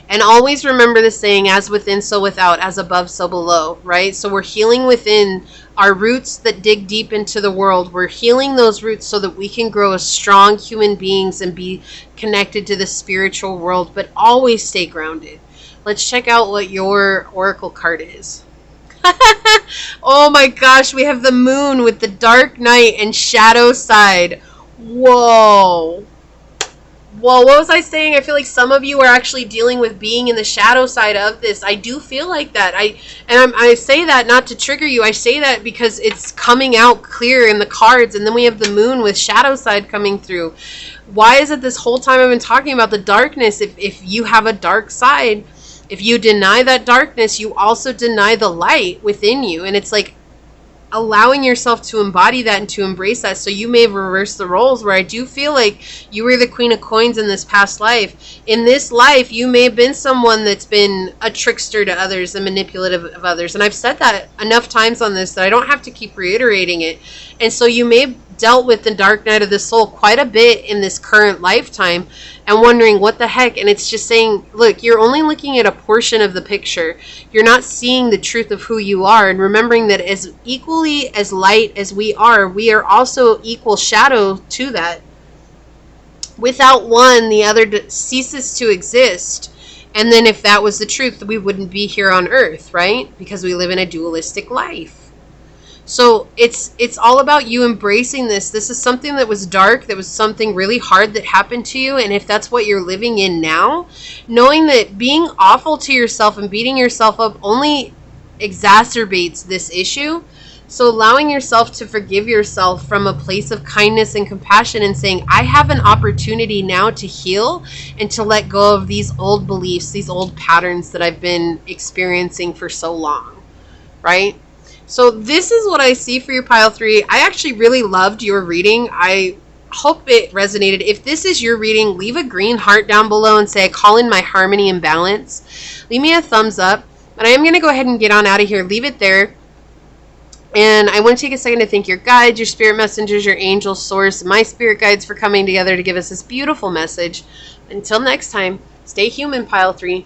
And always remember the saying, as within, so without, as above, so below, right? So we're healing within our roots that dig deep into the world. We're healing those roots so that we can grow as strong human beings and be connected to the spiritual world, but always stay grounded. Let's check out what your oracle card is. Oh my gosh, we have the moon with the dark night and shadow side. Whoa. Well, what was I saying? I feel like some of you are actually dealing with being in the shadow side of this. I do feel like that. I say that not to trigger you. I say that because it's coming out clear in the cards. And then we have the moon with shadow side coming through. Why is it this whole time I've been talking about the darkness? If you have a dark side, if you deny that darkness, you also deny the light within you. And it's like allowing yourself to embody that and to embrace that. So you may have reversed the roles, where I do feel like you were the queen of coins in this past life. In this life, you may have been someone that's been a trickster to others and manipulative of others. And I've said that enough times on this that I don't have to keep reiterating it. And so you may have dealt with the dark night of the soul quite a bit in this current lifetime and wondering what the heck. And it's just saying, look, you're only looking at a portion of the picture. You're not seeing the truth of who you are, and remembering that as equally as light as we are also equal shadow to that. Without one, the other ceases to exist. And then if that was the truth, we wouldn't be here on earth, right? Because we live in a dualistic life. So it's all about you embracing this. This is something that was dark, that was something really hard that happened to you. And if that's what you're living in now, knowing that being awful to yourself and beating yourself up only exacerbates this issue. So allowing yourself to forgive yourself from a place of kindness and compassion, and saying, I have an opportunity now to heal and to let go of these old beliefs, these old patterns that I've been experiencing for so long, right? So this is what I see for your pile 3. I actually really loved your reading. I hope it resonated. If this is your reading, leave a green heart down below and say, I call in my harmony and balance. Leave me a thumbs up. And I am going to go ahead and get on out of here. Leave it there. And I want to take a second to thank your guides, your spirit messengers, your angel source, my spirit guides for coming together to give us this beautiful message. Until next time, stay human, pile 3.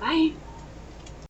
Bye.